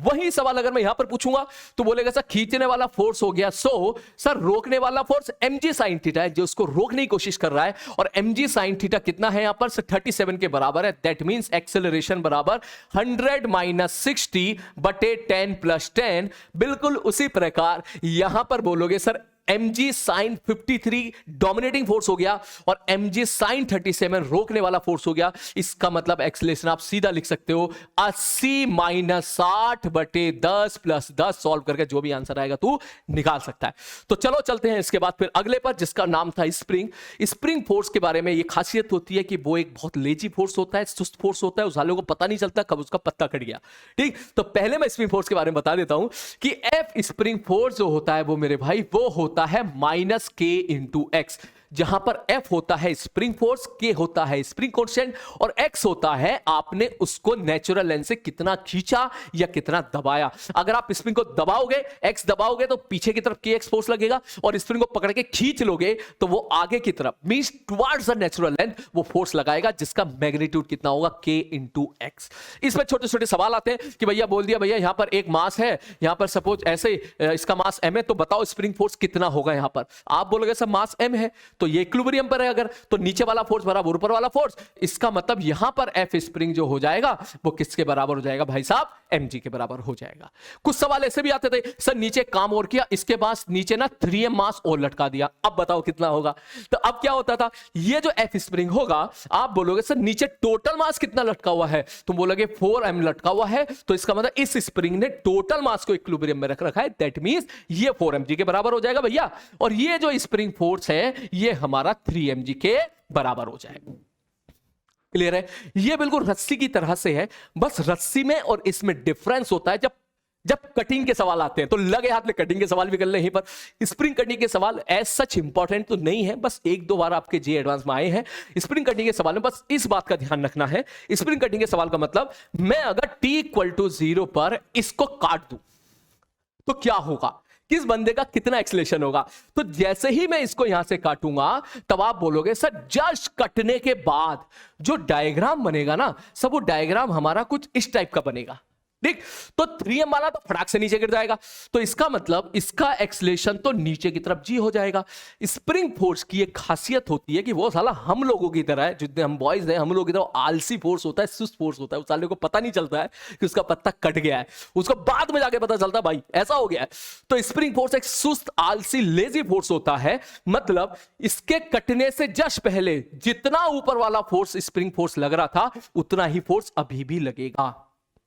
वही सवाल अगर मैं यहां पर पूछूंगा तो बोलेगा सर खींचने वाला फोर्स हो गया 100, सर रोकने वाला फोर्स mg sin थीटा है जो उसको रोकने की कोशिश कर रहा है, और mg sin थीटा कितना है यहां पर? 37 के बराबर है। दैट मींस एक्सेलरेशन बराबर 100 - 60 बटे 10 + 10। बिल्कुल उसी प्रकार यहां पर बोलोगे sir mg sin 53 dominating force हो गया और mg sin 37 रोकने वाला फोर्स हो गया। इसका मतलब एक्सेलरेशन आप सीधा लिख सकते हो 80 - 60 बटे 10 + 10। सॉल्व करके जो भी आंसर आएगा तू निकाल सकता है। तो चलो चलते हैं इसके बाद फिर अगले पर, जिसका नाम था स्प्रिंग। स्प्रिंग फोर्स के बारे में ये खासियत होती है कि वो एक बहुत लेजी फोर्स होता है, सुस्त फोर्स होता है, उस वाले को पता नहीं चलता कब उसका पत्ता कट गया। ठीक, तो पहले मैं स्प्रिंग फोर्स के बारे में बता देता हूं कि एफ स्प्रिंग फोर्स जो होता है वो मेरे भाई वो होता है -k × x, जहां पर F होता है स्प्रिंग फोर्स, K होता है स्प्रिंग कांस्टेंट और X होता है आपने उसको नेचुरल लेंथ से कितना खींचा या कितना दबाया। अगर आप स्प्रिंग को दबाओगे, X दबाओगे तो पीछे की तरफ kx फोर्स लगेगा, और स्प्रिंग को पकड़ के खींच लोगे तो वो आगे की तरफ means towards the natural length वो फोर्स लगाएगा, जिसका मैग्नीट्यूड कितना होगा? k × x। इसमें छोटे छोटे सवाल आते हैं कि भैया बोल दिया भैया यहां पर एक मास है, यहां पर सपोज ऐसे इसका मास m है, तो बताओ स्प्रिंग फोर्स कितना होगा यहां पर? आप बोलोगे सर मास m है तो ये इक्विलिब्रियम पर है, अगर तो नीचे वाला फोर्स बराबर ऊपर वाला फोर्स। इसका मतलब यहां पर एफ स्प्रिंग जो हो जाएगा वो किसके बराबर हो जाएगा भाई साहब? mg के बराबर हो जाएगा। कुछ सवाल ऐसे भी आते थे सर नीचे काम और किया, इसके पास नीचे ना 3m मास और लटका दिया, अब बताओ कितना होगा? तो अब क्या होता था, ये जो एफ स्प्रिंग होगा आप बोलोगे सर नीचे टोटल मास कितना लटका हुआ है, तुम बोलोगे 4m लटका हुआ है, तो इसका मतलब इस स्प्रिंग ने टोटल मास को इक्विलिब्रियम में रख रखा है। दैट मींस ये 4mg के बराबर हो जाएगा भैया, और ये जो स्प्रिंग फोर्स है ये हमारा 3mg के बराबर हो जाएगा। क्लियर है? ये बिल्कुल रस्सी की तरह से है, बस रस्सी में और इसमें डिफरेंस होता है। जब कटिंग के सवाल आते हैं तो लगे हाथ में कटिंग के सवाल भी कर ले यहीं पर। स्प्रिंग कटिंग के सवाल एज सच इंपॉर्टेंट तो नहीं है, बस 1-2 बार आपके जे एडवांस में आए हैं। स्प्रिंग कटिंग के सवाल में बस इस बात का ध्यान रखना है, स्प्रिंग कटिंग के सवाल का मतलब मैं अगर t = 0 पर इसको काट दूं तो क्या होगा, किस बंदे का कितना एक्सेलरेशन होगा। तो जैसे ही मैं इसको यहां से काटूंगा तब आप बोलोगे सर जस्ट कटने के बाद जो डायग्राम बनेगा ना सब वो डायग्राम हमारा कुछ इस टाइप का बनेगा। ठीक, तो 3m वाला तो फटाक से नीचे गिर जाएगा, तो इसका मतलब इसका एक्सेलरेशन तो नीचे की तरफ जी हो जाएगा। स्प्रिंग फोर्स की एक खासियत होती है कि वो साला हम लोगों की तरह है, जितने हम बॉयज हैं हम लोग की तरह आलसी फोर्स होता है, सुस्त फोर्स होता है। उस साले को पता नहीं चलता है कि उसका पत्ता कट गया है, उसको बाद में जाके पता चलता है भाई ऐसा हो गया है। तो स्प्रिंग फोर्स एक सुस्त आलसी लेजी फोर्स होता है, मतलब इसके कटने से जस्ट पहले जितना ऊपर वाला फोर्स स्प्रिंग फोर्स लग रहा था उतना ही फोर्स अभी भी लगेगा।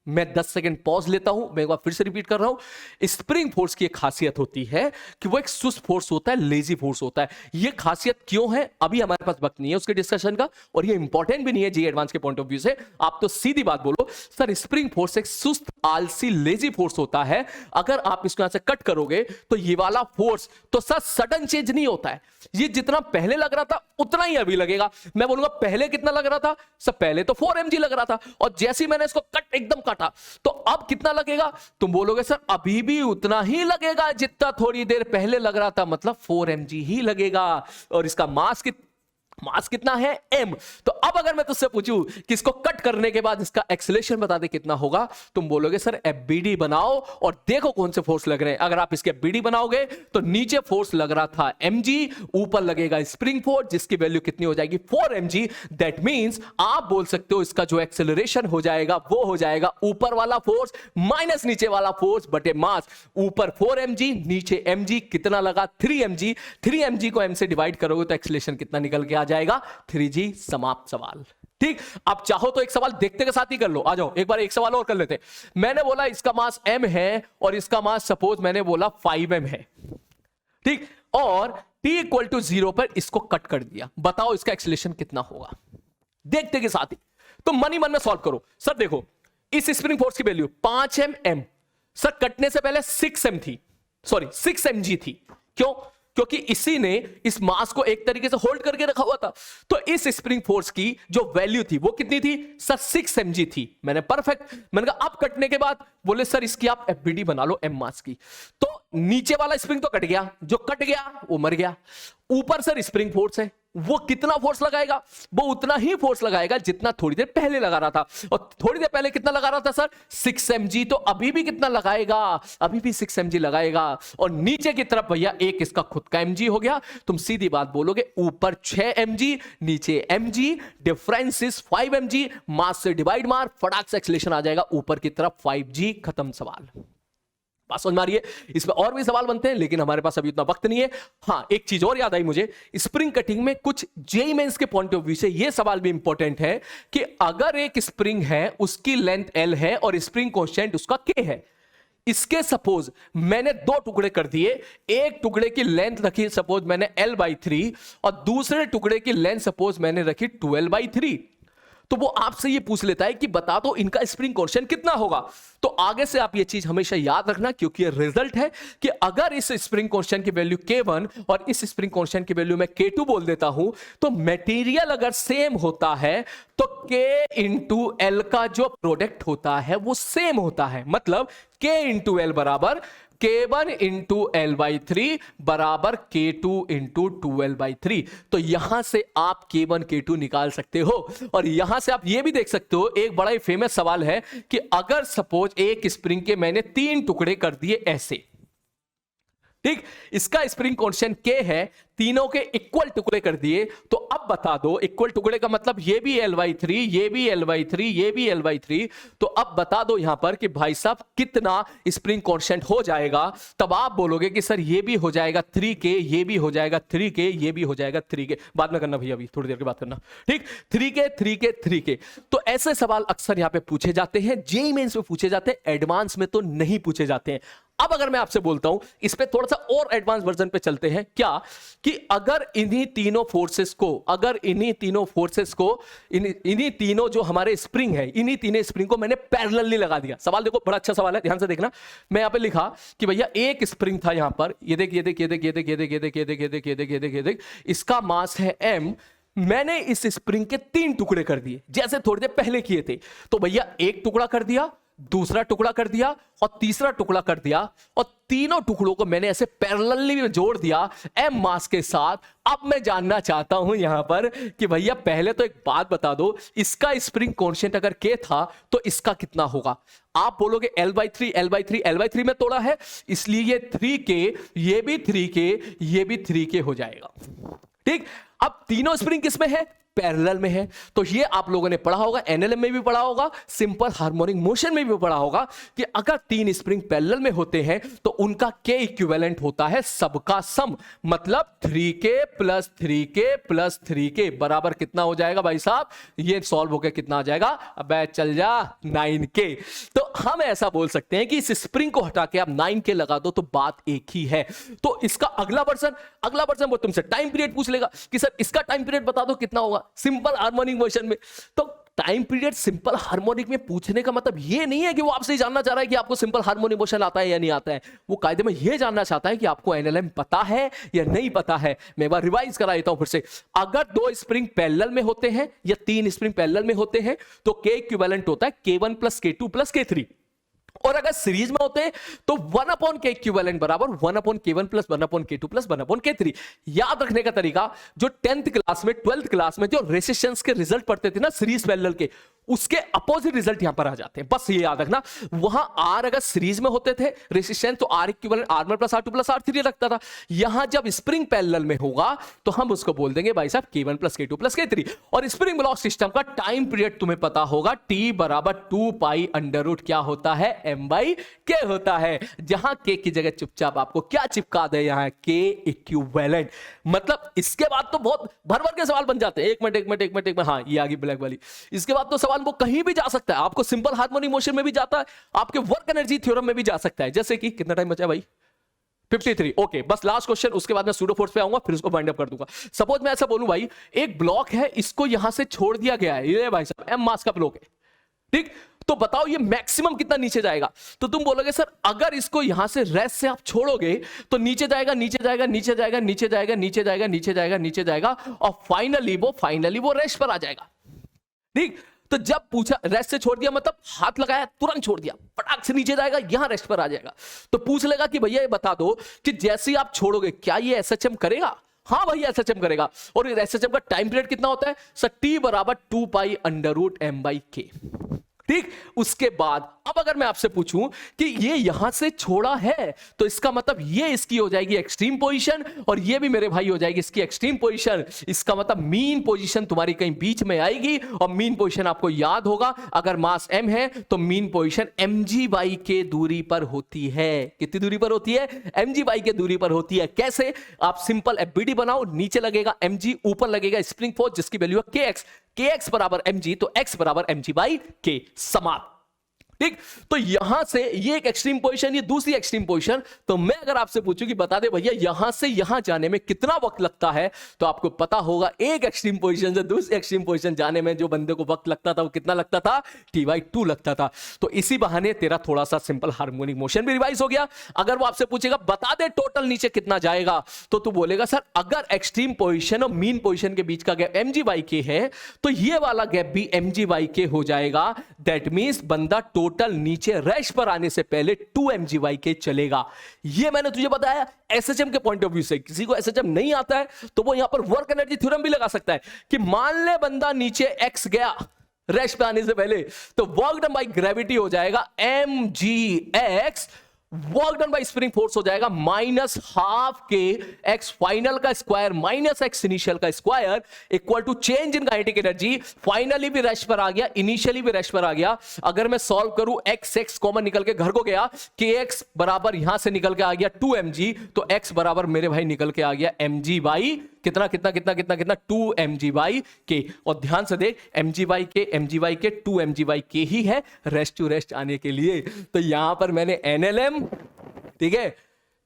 मैं 10 सेकंड पॉज लेता हूं, मैं एक बार फिर से रिपीट कर रहा हूं। स्प्रिंग फोर्स की एक खासियत होती है कि वो एक सुस्त फोर्स होता है, लेजी फोर्स होता है। ये खासियत क्यों है अभी हमारे पास वक्त नहीं है उसके डिस्कशन का, और ये इंपॉर्टेंट भी नहीं है जी एडवांस के पॉइंट ऑफ व्यू से। आप तो सीधी बात बोलो सर स्प्रिंग फोर्स एक सुस्त आलसी लेजी फोर्स होता है। अगर आप इसको यहां से कट करोगे तो ये वाला फोर्स तो सर सडन चेंज नहीं होता है, ये जितना पहले लग रहा था उतना ही अभी लगेगा। मैं बोलूंगा पहले कितना लग रहा था सर, पहले तो 4mg लग रहा था, और जैसे ही मैंने इसको कट एकदम काटा तो अब कितना लगेगा? तुम बोलोगे सर अभी भी उतना ही लगेगा जितना थोड़ी देर पहले लग रहा था, मतलब 4mg ही लगेगा। और इसका मास मास कितना है m। तो अब अगर मैं तुझसे पूछूं कि इसको कट करने के बाद इसका एक्सेलरेशन बता दे कितना होगा, तुम बोलोगे सर FBD बनाओ और देखो कौन से फोर्स लग रहे हैं। अगर आप इसके FBD बनाओगे तो नीचे फोर्स लग रहा था mg, ऊपर लगेगा स्प्रिंग फोर्स जिसकी वैल्यू कितनी हो जाएगी 4mg। दैट मींस आप बोल सकते हो इसका जो एक्सेलरेशन हो जाएगा वो हो जाएगा ऊपर वाला फोर्स माइनस नीचे वाला फोर्स बटे मास। ऊपर 4mg, नीचे mg, कितना लगा 3mg। 3mg को m से डिवाइड करोगे तो एक्सेलरेशन कितना निकल के आ जाएगा 3g। समाप्त सवाल। ठीक, अब चाहो तो एक सवाल देखते के साथ ही कर लो। आ जाओ एक बार एक सवाल और कर लेते। मैंने बोला इसका मास m है और इसका मास सपोज मैंने बोला 5m है। ठीक, और t इक्वल टू 0 पर इसको कट कर दिया। बताओ इसका एक्सेलरेशन कितना होगा, देखते के साथ ही। तो मन में सॉल्व करो। सर देखो इस स्प्रिंग फोर्स की वैल्यू 5m, सर कटने से पहले 6m थी, सॉरी 6mg थी। क्यों? क्योंकि इसी ने इस मास को एक तरीके से होल्ड करके रखा हुआ था। तो इस स्प्रिंग फोर्स की जो वैल्यू थी वो कितनी थी सर 6mg थी। मैंने परफेक्ट, मैंने कहा अब कटने के बाद बोले सर इसकी आप FBD बना लो m मास की। तो नीचे वाला स्प्रिंग तो कट गया, जो कट गया वो मर गया। ऊपर सर स्प्रिंग फोर्स है, वो कितना फोर्स लगाएगा, वो उतना ही फोर्स लगाएगा जितना थोड़ी देर पहले लगा रहा था। और थोड़ी देर पहले कितना लगा रहा था सर 6mg, तो अभी भी कितना लगाएगा, अभी भी 6mg लगाएगा। और नीचे की तरफ भैया एक इसका खुद का mg हो गया। तुम सीधी बात बोलोगे ऊपर 6mg नीचे mg, डिफरेंस इज 5mg। मास से डिवाइड मार, फटाक से एक्सेलरेशन आ जाएगा ऊपर की तरफ 5g। खत्म सवाल। बात समझ में आ रही है? इसमें और भी सवाल बनते हैं लेकिन हमारे पास अभी उतना वक्त नहीं है। हाँ, एक चीज और याद आई मुझे, स्प्रिंग कटिंग में कुछ जेईई मेंस के पॉइंट ऑफ व्यू से यह सवाल भी इंपॉर्टेंट है कि अगर एक स्प्रिंग है उसकी लेंथ L है और स्प्रिंग कांस्टेंट उसका K है। इसके सपोज मैंने दो टुकड़े कर दिए, एक टुकड़े की लेंथ रखी सपोज मैंने L/3 और दूसरे टुकड़े की लेंथ सपोज मैंने रखी 12/3। तो वो आपसे ये पूछ लेता है कि बता दो इनका स्प्रिंग कांस्टेंट कितना होगा। तो आगे से आप ये चीज हमेशा याद रखना क्योंकि ये रिजल्ट है कि अगर इस स्प्रिंग कांस्टेंट की वैल्यू K1 और इस स्प्रिंग कांस्टेंट की वैल्यू मैं K2 बोल देता हूं तो मटेरियल अगर सेम होता है तो K इंटू L का जो प्रोडक्ट होता है वो सेम होता है। मतलब K इंटू L बराबर K1 इंटू L/3 बराबर K2 इंटू 2L/3। तो यहां से आप K1 K2 निकाल सकते हो। और यहां से आप ये भी देख सकते हो, एक बड़ा ही फेमस सवाल है कि अगर सपोज एक स्प्रिंग के मैंने 3 टुकड़े कर दिए ऐसे, ठीक, इसका स्प्रिंग कांस्टेंट K है, तीनों के इक्वल टुकड़े कर दिए। तो अब बता दो, इक्वल टुकड़े का मतलब ये भी L/3, ये भी L/3, ये भी L/3। तो अब बता दो यहां पर कि भाई साहब कितना स्प्रिंग कांस्टेंट हो जाएगा। तब आप बोलोगे कि सर ये भी हो जाएगा 3K, ये भी हो जाएगा 3K, ये भी हो जाएगा 3K। बाद में करना भैया, अभी थोड़ी देर के बाद करना, ठीक। 3K 3K 3K। तो ऐसे सवाल अक्सर यहां पे पूछे जाते हैं, जेईई मेंस में पूछे जाते हैं, एडवांस में तो नहीं पूछे जाते हैं। अब अगर मैं आपसे बोलता हूं इस पे थोड़ा सा और एडवांस वर्जन पे चलते हैं, क्या कि अगर इन्हीं तीनों फोर्सेस को, अगर इन्हीं तीनों फोर्सेस को, इन्हीं तीनों जो हमारे स्प्रिंग है, इन्हीं तीनों स्प्रिंग को मैंने पैरेलली लगा दिया। सवाल देखो, बड़ा अच्छा सवाल है, ध्यान से देखना। मैं यहां पे लिखा कि भैया एक स्प्रिंग था यहां पर, ये देख ये देख ये देख ये देख ये देख ये देख ये देख ये देख ये देख ये देख ये देख, इसका मास है m। मैंने इस स्प्रिंग के 3 टुकड़े कर दिए जैसे थोड़ी देर पहले किए थे। तो भैया एक टुकड़ा कर दिया, दूसरा टुकड़ा कर दिया और तीसरा टुकड़ा कर दिया, और तीनों टुकड़ों को मैंने ऐसे पैरेलली जोड़ दिया m मास के साथ। अब मैं जानना चाहता हूं यहां पर कि भैया पहले तो एक बात बता दो, इसका स्प्रिंग कांस्टेंट अगर K था तो इसका कितना होगा। आप बोलोगे L/3 L/3 L/3 में तोड़ा है इसलिए ये 3K, ये भी 3K, ये भी 3K हो जाएगा, ठीक। अब तीनों स्प्रिंग किसमें है, पैरेलल में है। तो ये आप लोगों ने पढ़ा होगा, एनएलएम में भी पढ़ा होगा, सिंपल हार्मोनिक मोशन में भी पढ़ा होगा कि अगर 3 स्प्रिंग पैरेलल में होते हैं तो उनका K इक्विवेलेंट होता है सबका सम। मतलब 3K plus 3K plus 3K बराबर कितना हो जाएगा भाई साहब, ये सॉल्व होकर कितना आ जाएगा, अबे चल जा 9K। तो हम ऐसा बोल सकते हैं कि इस स्प्रिंग को हटा के आप 9K लगा दो तो बात एक ही है। तो इसका अगला वर्जन वो तुमसे टाइम पीरियड पूछ लेगा कि सर इसका टाइम पीरियड बता दो कितना होगा सिंपल हार्मोनिक मोशन में। तो टाइम पीरियड सिंपल हार्मोनिक में पूछने का मतलब ये नहीं है कि वो आपसे जानना चाह रहा है कि आपको सिंपल हार्मोनिक मोशन आता है या नहीं आता है। वो कायदे में ये जानना चाहता है कि आपको एनएलएम पता है या नहीं पता है। मैं एक बार रिवाइज करा देता हूं फिर से। अगर 2 स्प्रिंग पैरेलल में होते हैं या 3 स्प्रिंग पैरेलल में होते हैं तो K इक्विवेलेंट होता है K1 plus K2 plus K3। और अगर सीरीज में होते हैं तो 1/k इक्विवेलेंट बराबर 1/k1 plus 1/k2 plus 1/k3। याद रखने का तरीका, जो 10th क्लास में 12th क्लास में जो रेसिस्टेंस के रिजल्ट पढ़ते थे ना सीरीज पैरेलल के, उसके अपोजिट रिजल्ट यहां पर आ जाते हैं। बस ये याद रखना, वहां आर अगर सीरीज में होते थे रेसिस्टेंस तो are equivalent R1 plus R2 plus R3 लगता था। यहां जब स्प्रिंग पैरेलल में होगा तो हम उसको बोल देंगे भाई साहब K1 plus K2 plus K3। और स्प्रिंग ब्लॉक सिस्टम का टाइम पीरियड तुम्हें पता होगा, T बराबर 2 पाई अंडर रूट क्या होता है, M/K होता है। जहां K की जगह चुपचाप आपको क्या चिपका दे, यहां K इक्विवेलेंट। मतलब इसके बाद तो बहुत भर भर के सवाल बन जाते हैं। एक मिनट, हाँ ये आ गई ब्लैक वाली। इसके बाद तो सवाल वो कहीं भी जा सकता है, आपको सिंपल हार्मोनिक मोशन में भी जाता है, आपके वर्क एनर्जी थ्योरम में भी जा सकता है। जैसे कि कितना टाइम बचा है भाई, 53। ओके, बस लास्ट क्वेश्चन, उसके बाद मैं सूडो फोर्स पे आऊंगा, फिर उसको वाइंड अप कर दूंगा। सपोज मैं ऐसा बोलूं भाई, एक ब्लॉक है, इसको यहां से छोड़ दिया गया है, ये भाई साहब M मास का ब्लॉक है, ठीक, तो बताओ ये मैक्सिमम कितना नीचे जाएगा। तो तुम बोलोगे सर अगर इसको यहां से रेस्ट से आप छोड़ोगे तो नीचे जाएगा, नीचे जाएगा, नीचे जाएगा, नीचे जाएगा, नीचे जाएगा, नीचे जाएगा, नीचे जाएगा, और फाइनली वो रेस्ट पर आ जाएगा, ठीक। तो जब पूछा रेस्ट से छोड़ दिया मतलब हाथ लगाया तुरंत छोड़ दिया, फटाक से नीचे जाएगा, यहां रेस्ट पर आ जाएगा। तो पूछ लेगा कि भैया ये बता दो कि जैसे ही आप छोड़ोगे क्या ये SHM करेगा। हाँ भैया SHM करेगा। और SHM का टाइम पीरियड कितना होता है सर, T बराबर 2 पाई अंडर रूट M/K, ठीक। उसके बाद अब अगर मैं आपसे पूछूं कि ये यहां से छोड़ा है तो इसका मतलब ये इसकी हो जाएगी एक्सट्रीम पोजीशन, और ये भी मेरे भाई हो जाएगी इसकी एक्सट्रीम पोजीशन। इसका मतलब मीन पोजीशन तुम्हारी कहीं बीच में आएगी, और मीन पोजीशन आपको याद होगा, अगर मास m है तो मीन पोजीशन mg/k दूरी पर होती है। कितनी दूरी पर होती है, mg/k के दूरी पर होती है। कैसे, आप सिंपल FBD बनाओ, नीचे लगेगा mg, ऊपर लगेगा स्प्रिंग फोर्स जिसकी वैल्यू है kx बराबर mg, तो x बराबर mg/k, समाप्त, ठीक। तो यहां से ये एक एक्सट्रीम पोजीशन, ये दूसरी एक्सट्रीम पोजीशन। तो मैं अगर आपसे पूछूं कि बता दे भैया यहां से यहां जाने में कितना वक्त लगता है, तो आपको पता होगा एक एक्सट्रीम पोजीशन से दूसरी एक्सट्रीम पोजीशन जाने में जो बंदे को वक्त लगता था वो कितना लगता था, T/2 लगता था। तो इसी बहाने तेरा थोड़ा सा सिंपल हार्मोनिक मोशन भी रिवाइज हो गया। अगर वो आपसे पूछेगा बता दे टोटल नीचे कितना जाएगा, तो तू बोलेगा सर अगर एक्सट्रीम पोजीशन और मीन पोजीशन के बीच का गैप mg/k है तो ये वाला गैप भी mg/k हो जाएगा। दैट मींस बंदा टोटल नीचे रेस्ट पर आने से पहले 2 mg/k चलेगा। ये मैंने तुझे बताया SHM के पॉइंट ऑफ व्यू से। किसी को SHM नहीं आता है तो वो यहां पर वर्क एनर्जी थ्योरम भी लगा सकता है कि मान ले बंदा नीचे x गया रेस्ट पे आने से पहले, तो वर्क डन बाय ग्रेविटी हो जाएगा mgx, work done by spring force हो जाएगा -12k x फाइनल का स्क्वायर माइनस x इनिशियल का square equal to change in kinetic energy. Finally भी रेस्ट पर आ गया, इनिशियली भी रेस्ट पर आ गया। अगर मैं सॉल्व करूं x कॉमन निकल के घर को गया, kx बराबर यहां से निकल के आ गया 2 mg, तो x बराबर मेरे भाई निकल के आ गया mg/ कितना 2 mg/k। और ध्यान से देख mg/k 2 mg/k ही है रेस्ट टू रेस्ट आने के लिए। तो यहां पर मैंने NLM, ठीक है,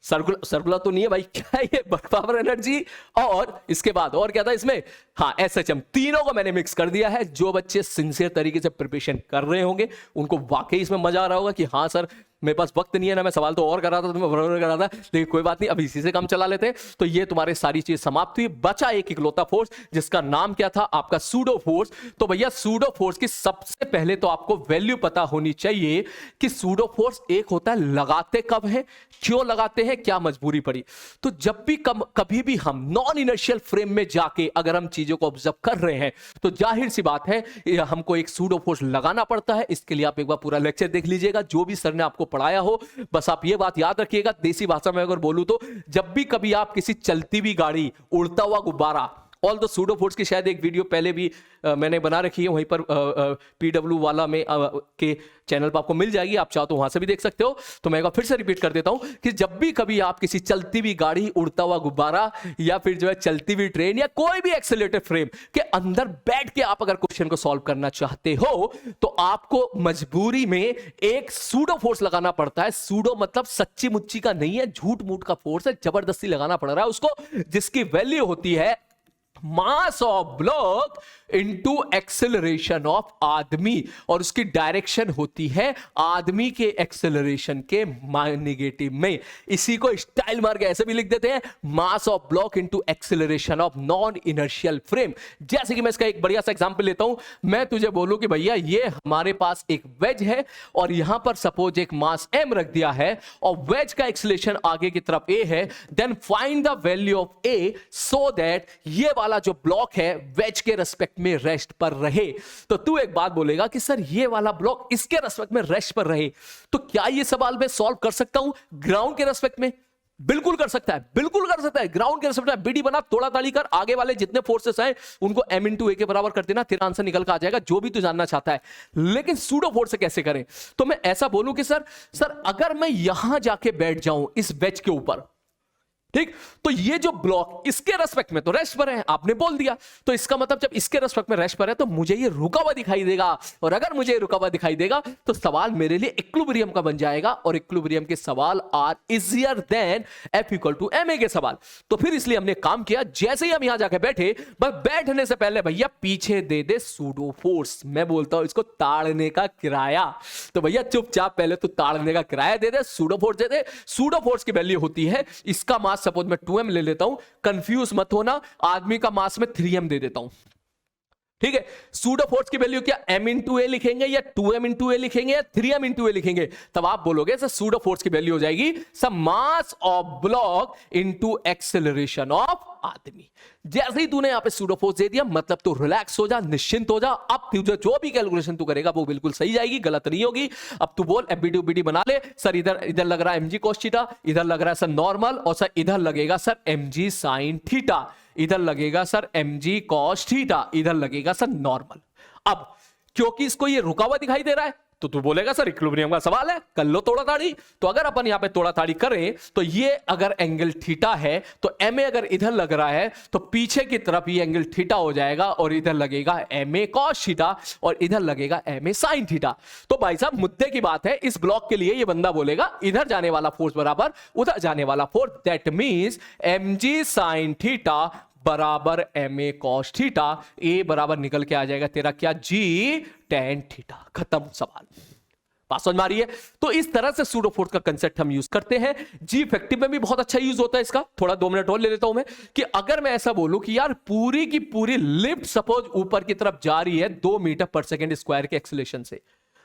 सर्कुलर तो नहीं है भाई, क्या है ये, पावर एनर्जी, और इसके बाद और क्या था इसमें, हाँ SHM, तीनों को मैंने मिक्स कर दिया है। जो बच्चे सिंसियर तरीके से प्रिपरेशन कर रहे होंगे उनको वाकई इसमें मजा आ रहा होगा कि हाँ सर मेरे पास वक्त नहीं है ना, मैं सवाल तो और कर रहा था, तो मैं बराबर कर रहा था, लेकिन कोई बात नहीं, अब इसी से काम चला लेते हैं। तो ये तुम्हारी सारी चीज समाप्त हुई, बचा एक इकलौता फोर्स जिसका नाम क्या था आपका सूडो फोर्स। तो भैया सूडो फोर्स की सबसे पहले तो आपको वैल्यू पता होनी चाहिए कि सूडो फोर्स एक होता है लगाते कब है, क्यों लगाते हैं, क्या मजबूरी पड़ी। तो जब भी कभी भी हम नॉन इनर्शियल फ्रेम में जाके अगर हम चीजों को ऑब्जर्व कर रहे हैं तो जाहिर सी बात है हमको एक सूडो फोर्स लगाना पड़ता है। इसके लिए आप एक बार पूरा लेक्चर देख लीजिएगा जो भी सर ने आपको पढ़ाया हो। बस आप ये बात याद रखिएगा, देसी भाषा में अगर बोलूं तो जब भी कभी आप किसी चलती हुई गाड़ी, उड़ता हुआ गुब्बारा, ऑल द सूडो फोर्स की शायद एक वीडियो पहले भी मैंने बना रखी है, वहीं पर PW वाला में के चैनल पर आपको मिल जाएगी, आप चाहो तो वहां से भी देख सकते हो। तो मैं एक बार फिर से रिपीट कर देता हूं कि जब भी कभी आप किसी चलती हुई गाड़ी, उड़ता हुआ गुब्बारा, या फिर जो है चलती हुई ट्रेन, या कोई भी एक्सेलरेटेड फ्रेम के अंदर बैठ के आप अगर क्वेश्चन को सॉल्व करना चाहते हो तो आपको मजबूरी में एक सूडो फोर्स लगाना पड़ता है। सूडो मतलब सच्ची मुच्ची का नहीं है, झूठ मूठ का फोर्स है, जबरदस्ती लगाना पड़ रहा है उसको, जिसकी वैल्यू होती है mass of block into acceleration of आदमी, और उसकी डायरेक्शन होती है आदमी के एक्सेलरेशन के नेगेटिव में। इसी को स्टाइल मार के ऐसे भी लिख देते हैं, mass of block into acceleration of non inertial frame. जैसे कि मैं इसका एक बढ़िया सा एग्जांपल लेता हूं, मैं तुझे बोलूं कि भैया ये हमारे पास एक वेज है और यहां पर सपोज एक मास m रख दिया है और वेज का एक्सेलरेशन आगे की तरफ a है, then find the value of a so that ये वाला जो ब्लॉक है वेज के रेस्पेक्ट में रेस्ट पर रहे। तो तू एक बात बोलेगा कि सर ये वाला ब्लॉक इसके रेस्पेक्ट में रेस्ट पर रहे, तो क्या ये सवाल मैं सॉल्व कर सकता हूं ग्राउंड के रेस्पेक्ट में? बिल्कुल कर सकता है, बिल्कुल कर सकता है। ग्राउंड के रेस्पेक्ट में बीडी बना, तोड़ा ताड़ी कर, आगे वाले जितने फोर्सेस हैं उनको m इंटू ए के बराबर कर देना, तेरा आंसर निकल कर आ जाएगा जो भी तू जानना चाहता है। लेकिन सूडो फोर्स से कैसे करें? तो मैं ऐसा बोलूं कि सर अगर मैं यहां जाके बैठ जाऊं इस वेज के ऊपर, ठीक, तो ये जो ब्लॉक इसके रेस्पेक्ट में तो रेस्ट पर है, आपने बोल दिया, तो इसका मतलब जब इसके रेस्पेक्ट में रेस्ट पर है तो मुझे ये रुका हुआ दिखाई देगा, और अगर मुझे रुका हुआ दिखाई देगा तो सवाल मेरे लिए इक्विलिब्रियम का बन जाएगा, और इक्विलिब्रियम के सवाल are easier than F equal to ma के सवाल। तो फिर इसलिए हमने काम किया, जैसे ही हम यहां जाके बैठे, बस बैठने से पहले भैया पीछे दे दे सूडो फोर्स। मैं बोलता हूं इसको ताड़ने का किराया। तो भैया चुपचाप पहले तो ताड़ने का किराया दे दे, सूडो फोर्स दे दे। सूडो फोर्स की वैल्यू होती है, इसका मास सपोज मैं 2m ले लेता हूं, कंफ्यूज मत होना, आदमी का मास में 3m दे देता हूं, ठीक है। सूडो फोर्स की वैल्यू क्या m इंटू ए लिखेंगे या 2m इंटू ए लिखेंगे या 3m इंटू ए लिखेंगे? तब आप बोलोगे सर सूडो फोर्स की वैल्यू हो जाएगी sir mass of block into acceleration of आदमी। जैसे ही तूने यहां पे सूडो फोर्स दे दिया, मतलब तू रिलैक्स हो जा, निश्चिंत हो जा। अब तुझे जो भी कैलकुलेशन तू करेगा वो बिल्कुल सही जाएगी, गलत नहीं होगी। अब तू बोल एबीडी बना ले, सर इधर लग रहा है mg cos थीटा, इधर लग रहा है सर नॉर्मल, और सर इधर लगेगा सर mg sin थीटा, इधर लगेगा सर mg cos थीटा, इधर लगेगा सर नॉर्मल। अब क्योंकि इसको ये रुका हुआ दिखाई दे रहा है तो तू बोलेगा सर इक्विलिब्रियम का सवाल है, कर लो तोड़ा ताड़ी। तो अगर अपन यहां पे तोड़ा ताड़ी करें तो ये अगर एंगल थीटा है तो ma अगर इधर लग रहा है तो पीछे की तरफ ये एंगल थीटा हो जाएगा, और इधर लगेगा ma cos थीटा और इधर लगेगा ma sin थीटा। तो भाई साहब मुद्दे की बात है, इस ब्लॉक के लिए ये बंदा बोलेगा इधर जाने वाला फोर्स बराबर उधर जाने वाला force, that means mg sin theta बराबर ma cos थीटा, a बराबर निकल के आ जाएगा तेरा क्या g tan थीटा। खत्म सवाल। बात समझ में आ रही है? तो इस तरह से सूडो फोर्स का कंसेप्ट हम यूज करते हैं। जी इफेक्टिव में भी बहुत अच्छा यूज होता है इसका। थोड़ा 2 मिनट और ले लेता हूं मैं, कि अगर मैं ऐसा बोलूं कि यार पूरी की पूरी लिफ्ट सपोज ऊपर की तरफ जा रही है 2 मीटर पर सेकेंड स्क्वायर के एक्सीलरेशन से,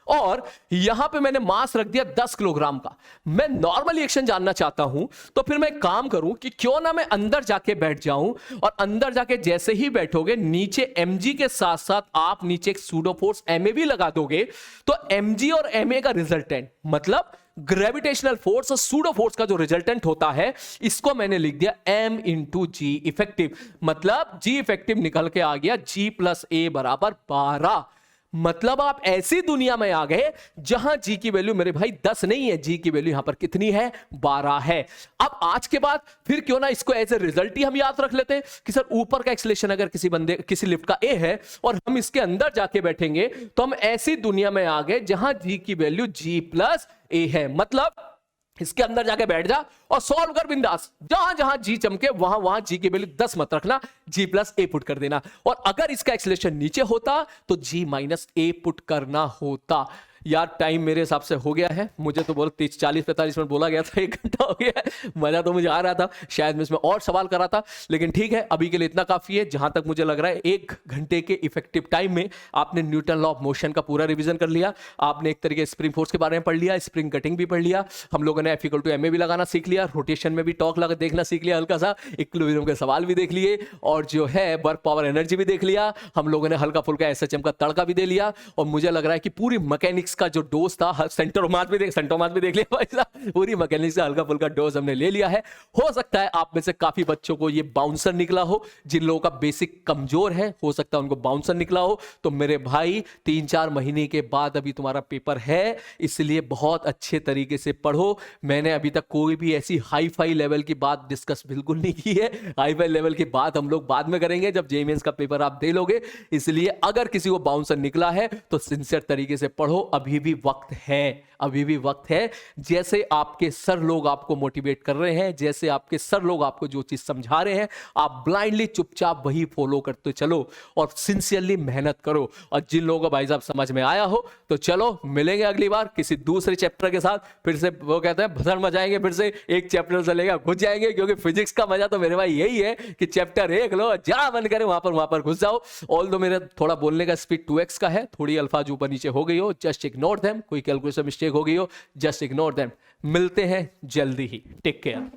और यहां पे मैंने मास रख दिया 10 किलोग्राम का, मैं नॉर्मल रिएक्शन जानना चाहता हूं, तो फिर मैं एक काम करूं कि क्यों ना मैं अंदर जाके बैठ जाऊं, और अंदर जाके जैसे ही बैठोगे नीचे mg के साथ साथ आप नीचे एक सूडो फोर्स ma भी लगा दोगे, तो mg और ma का रिजल्टेंट मतलब ग्रेविटेशनल फोर्स और सूडो फोर्स का जो रिजल्टेंट होता है, इसको मैंने लिख दिया m इंटू जी इफेक्टिव। मतलब जी इफेक्टिव निकल के आ गया g प्लस a बराबर 12। मतलब आप ऐसी दुनिया में आ गए जहां जी की वैल्यू मेरे भाई 10 नहीं है, जी की वैल्यू यहां पर कितनी है? 12 है। अब आज के बाद फिर क्यों ना इसको एज ए रिजल्ट ही हम याद रख लेते हैं कि सर ऊपर का एक्सेलरेशन अगर किसी लिफ्ट का ए है और हम इसके अंदर जाके बैठेंगे तो हम ऐसी दुनिया में आ गए जहां जी की वैल्यू जी प्लस ए है। मतलब इसके अंदर जाके बैठ जा और सॉल्व कर बिंदास, जहां जहां जी चमके वहां वहां जी की वैल्यू 10 मत रखना, जी प्लस ए पुट कर देना। और अगर इसका एक्सेलरेशन नीचे होता तो जी माइनस ए पुट करना होता। यार टाइम मेरे हिसाब से हो गया है, मुझे तो बोलो 40-45 मिनट बोला गया था, 1 घंटा हो गया है। मजा तो मुझे आ रहा था, शायद मैं इसमें और सवाल कर रहा था, लेकिन ठीक है अभी के लिए इतना काफी है। जहां तक मुझे लग रहा है 1 घंटे के इफेक्टिव टाइम में आपने न्यूटन लॉ ऑफ मोशन का पूरा रिवीजन कर लिया, आपने एक तरीके स्प्रिंग फोर्स के बारे में पढ़ लिया, स्प्रिंग कटिंग भी पढ़ लिया, हम लोगों ने F इक्वल टू ma भी लगाना सीख लिया, रोटेशन में भी टॉर्क लगा देखना सीख लिया हल्का सा, इक्विलिब्रियम के सवाल भी देख लिए, और जो है वर्क पावर एनर्जी भी देख लिया, हम लोगों ने हल्का फुल्का SHM का तड़का भी दे लिया, और मुझे लग रहा है कि पूरी मैकेनिक्स का जो डोज था, सेंटरोमास भी देख लिया भाई साहब, पूरी मैकेनिक्स का हल्का फुल्का डोज हमने ले लिया है। हो सकता है आप में से काफी बच्चों को ये बाउंसर निकला हो, जिन लोगों का बेसिक कमजोर है हो सकता है उनको बाउंसर निकला हो। तो मेरे भाई 3-4 महीने के बाद अभी तुम्हारा पेपर है, इसलिए बहुत अच्छे तरीके से पढ़ो। मैंने अभी तक कोई भी ऐसी हाई फाई लेवल की बात डिस्कस बिल्कुल नहीं की है, हाई फाई लेवल की बात हम लोग बाद में करेंगे जब जेईई मेंस का पेपर आप दे लोगे। इसलिए अगर किसी को बाउंसर निकला है तो सिंसियर तरीके से पढ़ो, अभी भी वक्त है, अभी भी वक्त है। जैसे आपके सर लोग आपको मोटिवेट कर रहे हैं, जैसे आपके सर लोग आपको जो चीज समझा रहे हैं, आप ब्लाइंडली चुपचाप वही फॉलो करते चलो और सिंसियरली मेहनत करो। और जिन लोगों को भाई साहब समझ में आया हो तो चलो मिलेंगे अगली बार किसी दूसरे चैप्टर के साथ, फिर से वो कहते हैं भसड़ मचाएंगे, फिर से एक चैप्टर से लेकर घुस जाएंगे, क्योंकि फिजिक्स का मजा तो मेरे भाई यही है कि चैप्टर एक लो, जहां मन करे वहां पर घुस जाओ। ऑल दो मेरा थोड़ा बोलने का स्पीड 2x का है, थोड़ी अल्फाज ऊपर नीचे हो गई हो, जस्ट इग्नोर देम। कोई कैलकुलेशन मिस्टेक हो गई हो, जस्ट इग्नोर देम। मिलते हैं जल्दी ही, टेक केयर।